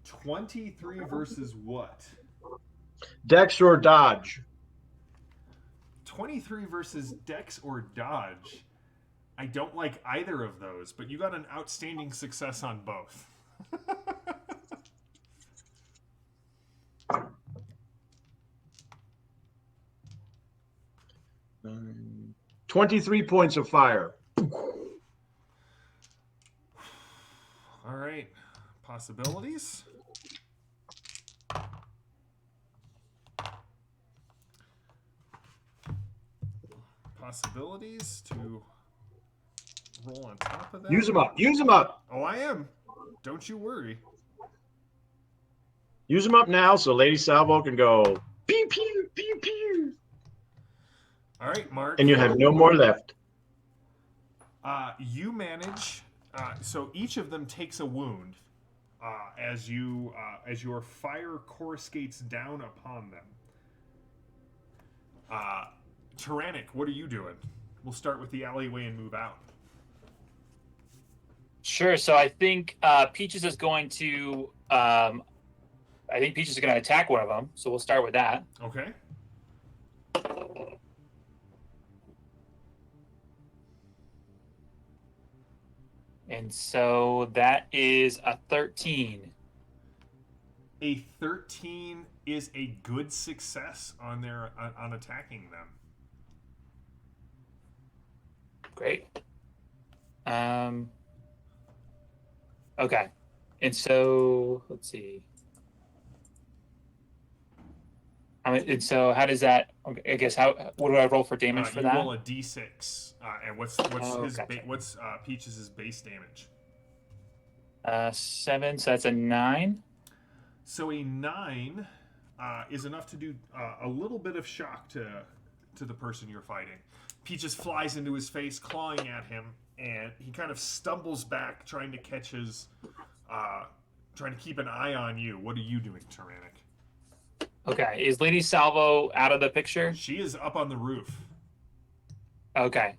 [SPEAKER 1] 23 versus what?
[SPEAKER 3] Dex or dodge.
[SPEAKER 1] 23 versus Dex or Dodge. I don't like either of those, but you got an outstanding success on both.
[SPEAKER 3] 23 points of fire.
[SPEAKER 1] All right. Possibilities. Possibilities to roll on top of that.
[SPEAKER 3] Use them up. Use them up.
[SPEAKER 1] Oh, I am. Don't you worry.
[SPEAKER 3] Use them up now so Lady Salvo can go pew, pew, pew, pew.
[SPEAKER 1] All right, Mark.
[SPEAKER 3] And you have no more left.
[SPEAKER 1] You manage. So each of them takes a wound as your fire coruscates down upon them. Tyrannic, what are you doing? We'll start with the alleyway and move out.
[SPEAKER 4] Sure. So I think Peaches is going to. I think Peaches is going to attack one of them. So we'll start with that.
[SPEAKER 1] Okay.
[SPEAKER 4] And so that is a 13.
[SPEAKER 1] A 13 is a good success on their on attacking them.
[SPEAKER 4] Great. Okay. And so let's see. And so how does that? I guess what do I roll for damage for
[SPEAKER 1] you
[SPEAKER 4] that?
[SPEAKER 1] roll a d6, and what's
[SPEAKER 4] gotcha.
[SPEAKER 1] Peaches' base damage?
[SPEAKER 4] 7, so that's a 9.
[SPEAKER 1] So a 9 is enough to do a little bit of shock to the person you're fighting. Peaches flies into his face, clawing at him, and he kind of stumbles back, trying to catch his, trying to keep an eye on you. What are you doing, Tyrannic?
[SPEAKER 4] Okay, is Lady Salvo out of the picture?
[SPEAKER 1] She is up on the roof.
[SPEAKER 4] Okay.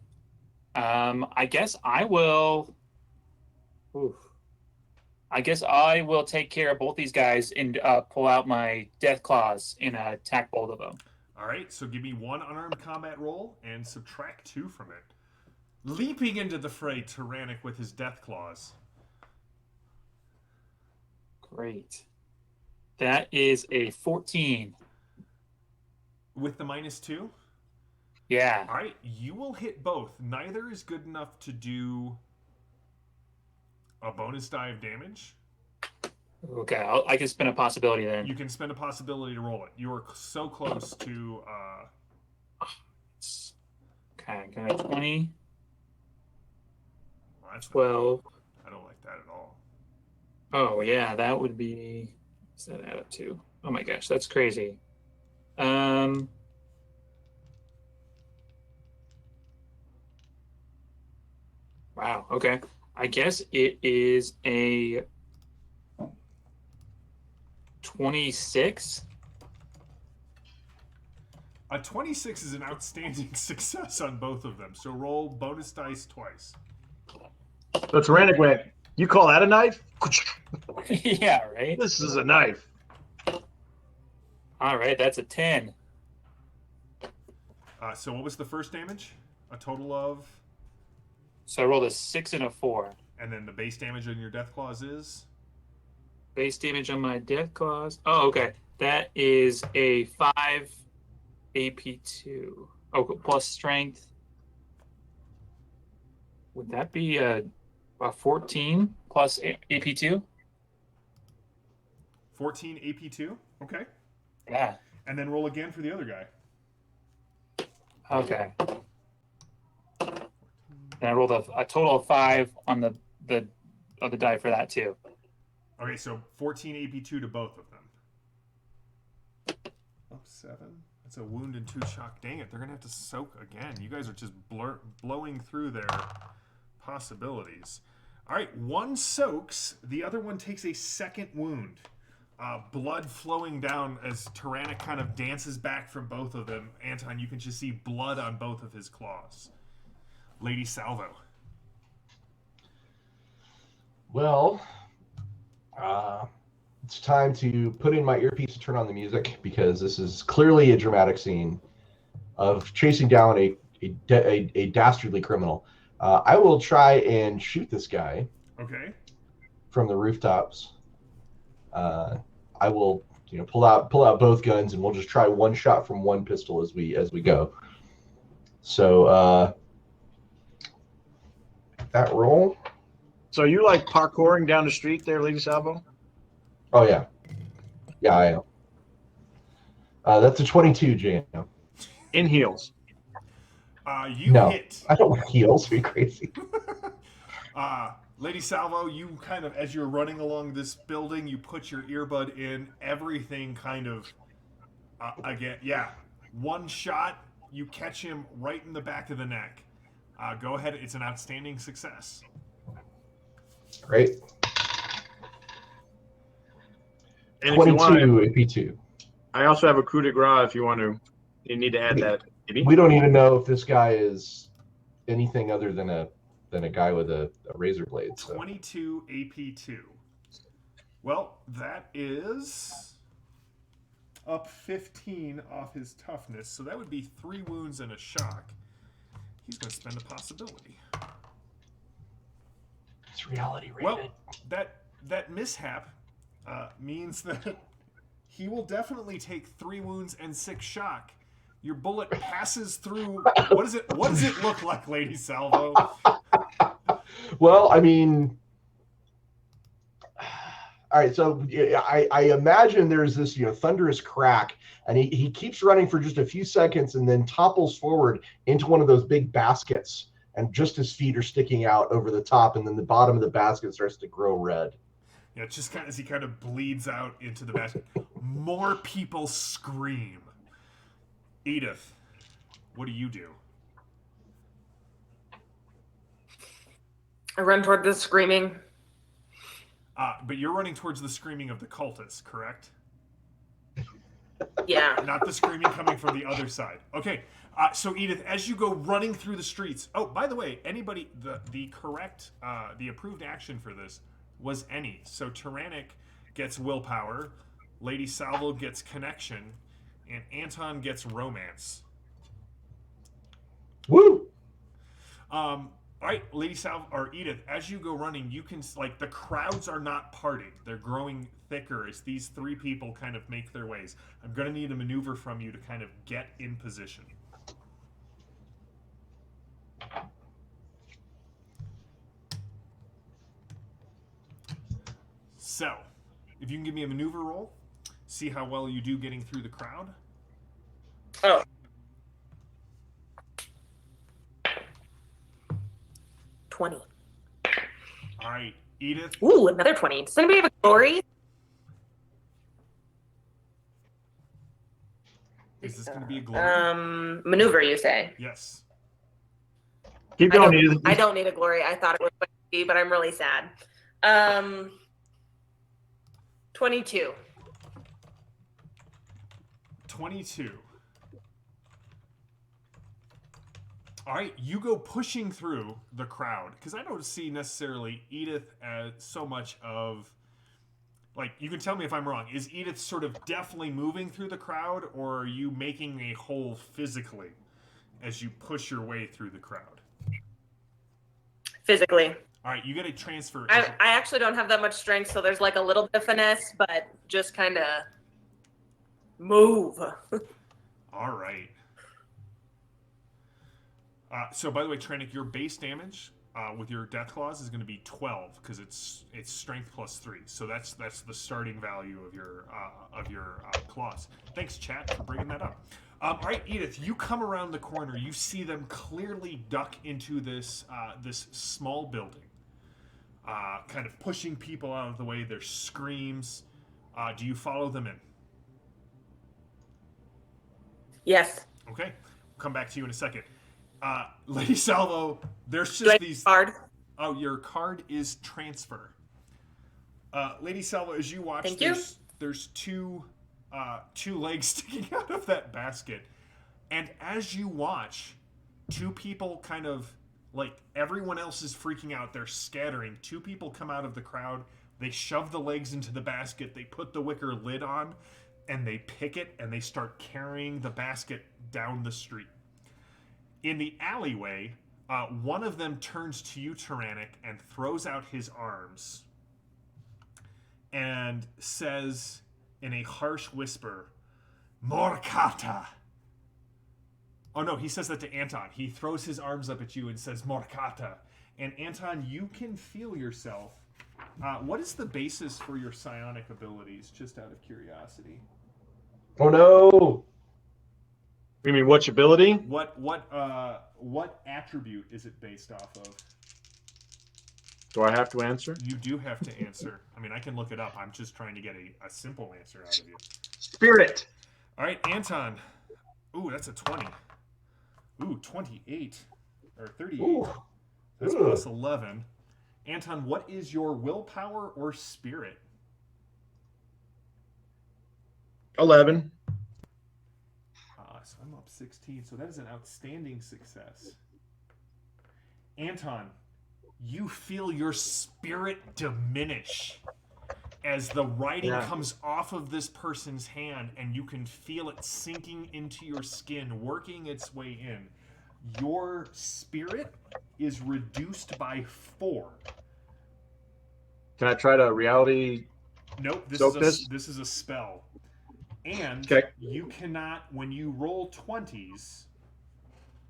[SPEAKER 4] I guess I will. Oof. I guess I will take care of both these guys and pull out my death claws and attack both of them.
[SPEAKER 1] All right, so give me one unarmed combat roll and subtract 2 from it. Leaping into the fray, Tyrannic with his death claws.
[SPEAKER 4] Great. That is a 14.
[SPEAKER 1] With the -2?
[SPEAKER 4] Yeah.
[SPEAKER 1] All right, you will hit both. Neither is good enough to do a bonus die of damage.
[SPEAKER 4] Okay, I can spin a possibility then.
[SPEAKER 1] You can spend a possibility to roll it. You are so close to.
[SPEAKER 4] Okay, got 20,
[SPEAKER 1] Well, that's
[SPEAKER 4] 12.
[SPEAKER 1] I don't like that at all.
[SPEAKER 4] Oh yeah, that would be. What's that add up to? Oh my gosh, that's crazy. Wow. Okay. I guess it is a 26.
[SPEAKER 1] A 26 is an outstanding success on both of them. So roll bonus dice twice.
[SPEAKER 3] So Tyrannic went, you call that a knife?
[SPEAKER 4] Yeah, right.
[SPEAKER 3] This is a knife.
[SPEAKER 4] All right, that's a 10.
[SPEAKER 1] So what was the first damage? A total of.
[SPEAKER 4] So I rolled a 6 and a 4.
[SPEAKER 1] And then the base damage on your death clause is.
[SPEAKER 4] Base damage on my death clause. Oh, okay. That is a 5 AP2. Oh, plus strength. Would that be a 14 plus AP2?
[SPEAKER 1] 14 AP2. Okay.
[SPEAKER 4] Yeah.
[SPEAKER 1] And then roll again for the other guy.
[SPEAKER 4] Okay. And I rolled a total of 5 on the die for that too.
[SPEAKER 1] Okay, so 14 AP2 to both of them. Oh, 7. That's a wound and 2 shock. Dang it, they're going to have to soak again. You guys are just blowing through their possibilities. All right, one soaks. The other one takes a second wound. Blood flowing down as Tyrannic kind of dances back from both of them. Anton, you can just see blood on both of his claws. Lady Salvo.
[SPEAKER 2] Well, it's time to put in my earpiece and turn on the music, because this is clearly a dramatic scene of chasing down a dastardly criminal. I will try and shoot this guy.
[SPEAKER 1] Okay.
[SPEAKER 2] From the rooftops. I will, pull out both guns, and we'll just try one shot from one pistol as we go. So that roll.
[SPEAKER 3] So you like parkouring down the street there, Lady Salvo?
[SPEAKER 2] Oh yeah, I am. That's a 22, Jam.
[SPEAKER 3] In heels.
[SPEAKER 1] You
[SPEAKER 2] no,
[SPEAKER 1] hit.
[SPEAKER 2] I don't wear heels. Are you crazy?
[SPEAKER 1] Lady Salvo, you kind of, as you're running along this building, you put your earbud in. Everything kind of, again, yeah. One shot, you catch him right in the back of the neck. Go ahead. It's an outstanding success.
[SPEAKER 2] Great.
[SPEAKER 3] And
[SPEAKER 2] 22 AP2.
[SPEAKER 3] I also have a coup de grace if you want to. You need to add that. Maybe.
[SPEAKER 2] We don't even know if this guy is anything other than a guy with a razor blade. So.
[SPEAKER 1] 22 AP2. Well, that is up 15 off his toughness, so that would be 3 wounds and a shock. He's going to spend a possibility.
[SPEAKER 2] It's reality, Raven.
[SPEAKER 1] Well, that mishap means that he will definitely take 3 wounds and 6 shock. Your bullet passes through. What does it look like, Lady Salvo?
[SPEAKER 2] Well, I mean, all right. So I imagine there's this thunderous crack, and he keeps running for just a few seconds, and then topples forward into one of those big baskets, and just his feet are sticking out over the top, and then the bottom of the basket starts to grow red.
[SPEAKER 1] Yeah, just kind of as he kind of bleeds out into the basket. More people scream. Edith, what do you do?
[SPEAKER 5] I run toward the screaming.
[SPEAKER 1] But you're running towards the screaming of the cultists, correct?
[SPEAKER 5] Yeah.
[SPEAKER 1] Not the screaming coming from the other side. Okay. So Edith, as you go running through the streets. Oh, by the way, anybody, the correct, the approved action for this was any. So Tyrannic gets willpower, Lady Salvo gets connection, and Anton gets romance.
[SPEAKER 2] Woo!
[SPEAKER 1] All right, Lady Salvo or Edith, as you go running, you can the crowds are not parting; they're growing thicker as these 3 people kind of make their ways. I'm going to need a maneuver from you to kind of get in position. So, if you can give me a maneuver roll, see how well you do getting through the crowd.
[SPEAKER 5] Oh. $20.
[SPEAKER 1] All right, Edith.
[SPEAKER 5] Ooh, another 20. Does anybody have a glory?
[SPEAKER 1] Is this going to be a glory?
[SPEAKER 5] Maneuver, you say?
[SPEAKER 1] Yes.
[SPEAKER 3] Keep going, Edith.
[SPEAKER 5] I don't need a glory. I thought it was going to be, but I'm really sad. 22.
[SPEAKER 1] 22. All right, you go pushing through the crowd, because I don't see necessarily Edith as so much of, like, you can tell me if I'm wrong. Is Edith sort of definitely moving through the crowd, or are you making a hole physically as you push your way through the crowd?
[SPEAKER 5] Physically.
[SPEAKER 1] All right, you get a transfer.
[SPEAKER 5] I actually don't have that much strength, so there's like a little bit of finesse, but just kind of move.
[SPEAKER 1] All right. So, by the way, Tranic, your base damage with your death claws is going to be 12 because it's strength plus 3. So that's the starting value of your claws. Thanks, chat, for bringing that up. All right, Edith, you come around the corner. You see them clearly duck into this small building, kind of pushing people out of the way. There's screams. Do you follow them in?
[SPEAKER 5] Yes.
[SPEAKER 1] Okay, we'll come back to you in a second. Lady Salvo, there's
[SPEAKER 5] Do I
[SPEAKER 1] just
[SPEAKER 5] have
[SPEAKER 1] these.
[SPEAKER 5] a card?
[SPEAKER 1] Oh, your card is transfer. Lady Salvo, as you watch,
[SPEAKER 5] Thank you.
[SPEAKER 1] there's two legs sticking out of that basket, and as you watch, two people kind of like everyone else is freaking out. They're scattering. Two people come out of the crowd. They shove the legs into the basket. They put the wicker lid on, and they pick it and they start carrying the basket down the street. In the alleyway, one of them turns to you, Tyrannic, and throws out his arms and says in a harsh whisper, Morkata. Oh no, he says that to Anton. He throws his arms up at you and says, Morkata. And Anton, you can feel yourself. What is the basis for your psionic abilities, just out of curiosity?
[SPEAKER 2] Oh no!
[SPEAKER 3] You mean which ability?
[SPEAKER 1] What attribute is it based off of?
[SPEAKER 3] Do I have to answer?
[SPEAKER 1] You do have to answer. I mean, I can look it up. I'm just trying to get a simple answer out of you.
[SPEAKER 3] Spirit.
[SPEAKER 1] All right, Anton. Ooh, that's a 20. Ooh, 28. Or 38.
[SPEAKER 2] Ooh.
[SPEAKER 1] That's
[SPEAKER 2] Ugh.
[SPEAKER 1] plus 11. Anton, what is your willpower or spirit?
[SPEAKER 3] 11.
[SPEAKER 1] So I'm up 16. So that is an outstanding success. Anton, you feel your spirit diminish as the writing comes off of this person's hand, and you can feel it sinking into your skin, working its way in. Your spirit is reduced by 4.
[SPEAKER 3] Can I try to reality?
[SPEAKER 1] Nope, this is a spell. And you cannot, when you roll 20s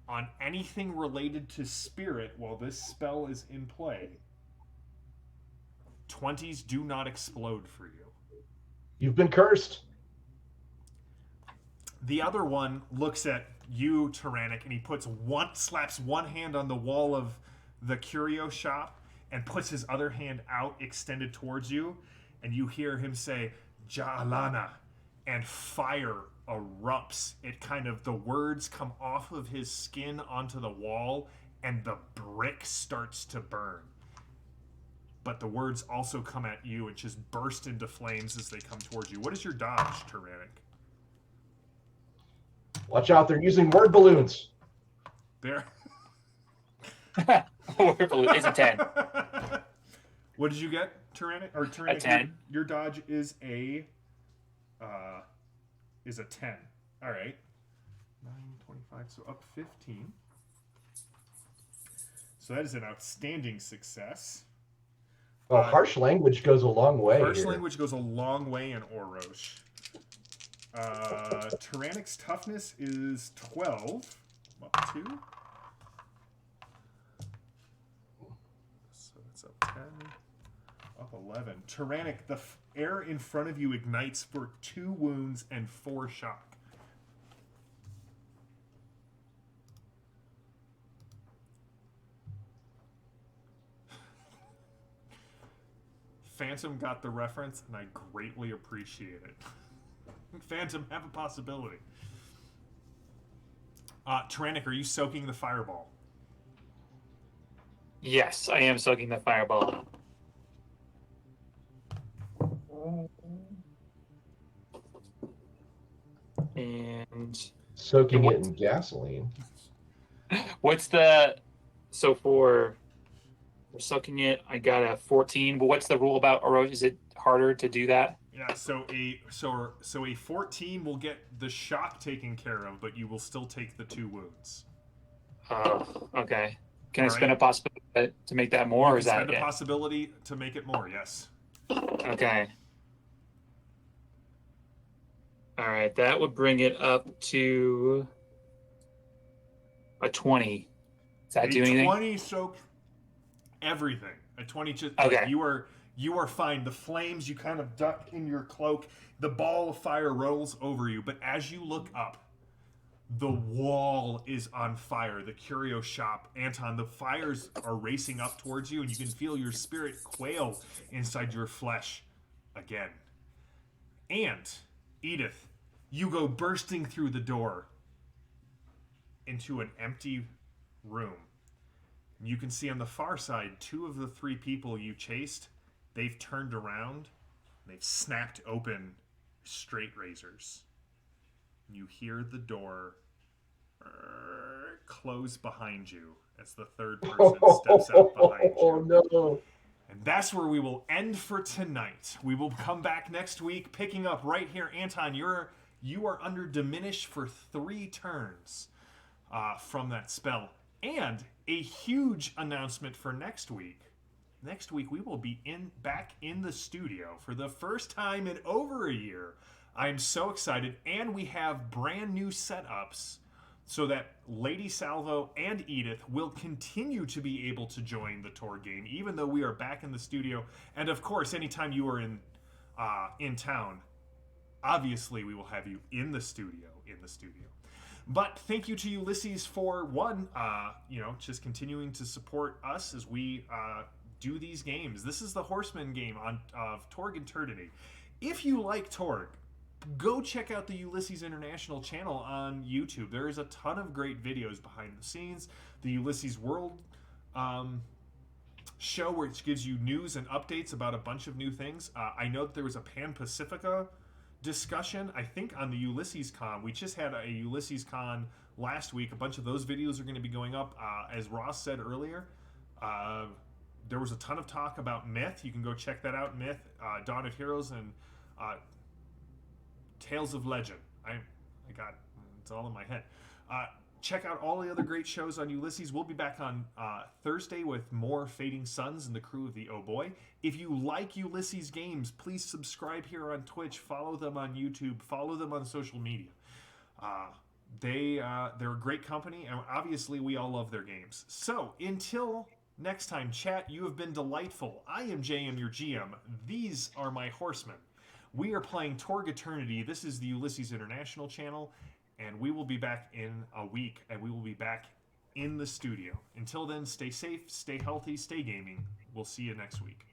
[SPEAKER 1] on anything related to spirit while this spell is in play, 20s do not explode for you.
[SPEAKER 2] You've been cursed.
[SPEAKER 1] The other one looks at you, Tyrannic, and he slaps one hand on the wall of the curio shop and puts his other hand out, extended towards you, and you hear him say, Ja'alana, and fire erupts. The words come off of his skin onto the wall, and the brick starts to burn. But the words also come at you and just burst into flames as they come towards you. What is your dodge, Tyrannic?
[SPEAKER 2] Watch out, they're using word balloons.
[SPEAKER 1] There.
[SPEAKER 4] It's a 10.
[SPEAKER 1] What did you get, Tyrannic? Or Tyrannic?
[SPEAKER 4] A 10.
[SPEAKER 1] Your dodge is a 10. All right. 9, 25, so up 15. So that is an outstanding success.
[SPEAKER 2] Well, harsh language goes a long way.
[SPEAKER 1] Harsh
[SPEAKER 2] here.
[SPEAKER 1] language goes a long way in Orosh. Tyrannic's toughness is 12. Up 2. So that's up 10. Up Top 11. Tyrannic, the air in front of you ignites for 2 wounds and 4 shock. Phantom got the reference, and I greatly appreciate it. Phantom, have a possibility. Tyrannic, are you soaking the fireball?
[SPEAKER 4] Yes, I am soaking the fireball. And
[SPEAKER 2] Soaking it in gasoline.
[SPEAKER 4] what's the for soaking it? I got a 14. But what's the rule about erosion? Is it harder to do that?
[SPEAKER 1] Yeah, so a 14 will get the shock taken care of, but you will still take the 2 wounds.
[SPEAKER 4] Oh, okay. Can I
[SPEAKER 1] All
[SPEAKER 4] spend
[SPEAKER 1] right.
[SPEAKER 4] a possibility to make that more,
[SPEAKER 1] You
[SPEAKER 4] or is
[SPEAKER 1] can
[SPEAKER 4] that
[SPEAKER 1] spend a
[SPEAKER 4] it?
[SPEAKER 1] possibility to make it more, yes.
[SPEAKER 4] Okay. All right, that would bring it up to a 20. Does that do
[SPEAKER 1] A
[SPEAKER 4] anything?
[SPEAKER 1] 20 soak everything. A 20 just
[SPEAKER 4] Okay.
[SPEAKER 1] like you are fine. The flames, you kind of duck in your cloak. The ball of fire rolls over you, but as you look up, the wall is on fire. The curio shop, Anton, the fires are racing up towards you, and you can feel your spirit quail inside your flesh again. And Edith, you go bursting through the door into an empty room. You can see on the far side 2 of the 3 people you chased, they've turned around, they've snapped open straight razors. You hear the door close behind you as the 3rd person steps out behind you.
[SPEAKER 2] Oh no.
[SPEAKER 1] And that's where we will end for tonight. We will come back next week, picking up right here. Anton, you are under diminish for 3 turns from that spell. And a huge announcement for next week. Next week we will be back in the studio for the first time in over a year. I am so excited, and we have brand new setups so that Lady Salvo and Edith will continue to be able to join the Torg game, even though we are back in the studio. And of course, anytime you are in town, obviously we will have you in the studio. But thank you to Ulysses for just continuing to support us as we do these games. This is the Horsemen game of Torg Eternity. If you like Torg, go check out the Ulysses International channel on YouTube. There is a ton of great videos behind the scenes. The Ulysses World show, which gives you news and updates about a bunch of new things. I know that there was a Pan Pacifica discussion, I think, on the Ulysses Con. We just had a Ulysses Con last week. A bunch of those videos are going to be going up. As Ross said earlier, there was a ton of talk about Myth. You can go check that out. Myth, Dawn of Heroes, and Tales of Legend. It's all in my head. Check out all the other great shows on Ulysses. We'll be back on Thursday with more Fading Suns and the crew of the Oh Boy. If you like Ulysses games, please subscribe here on Twitch. Follow them on YouTube. Follow them on social media. They're a great company, and obviously we all love their games. So until next time, chat, you have been delightful. I am JM, your GM. These are my horsemen. We are playing Torg Eternity. This is the Ulysses International channel, and we will be back in a week, and we will be back in the studio. Until then, stay safe, stay healthy, stay gaming. We'll see you next week.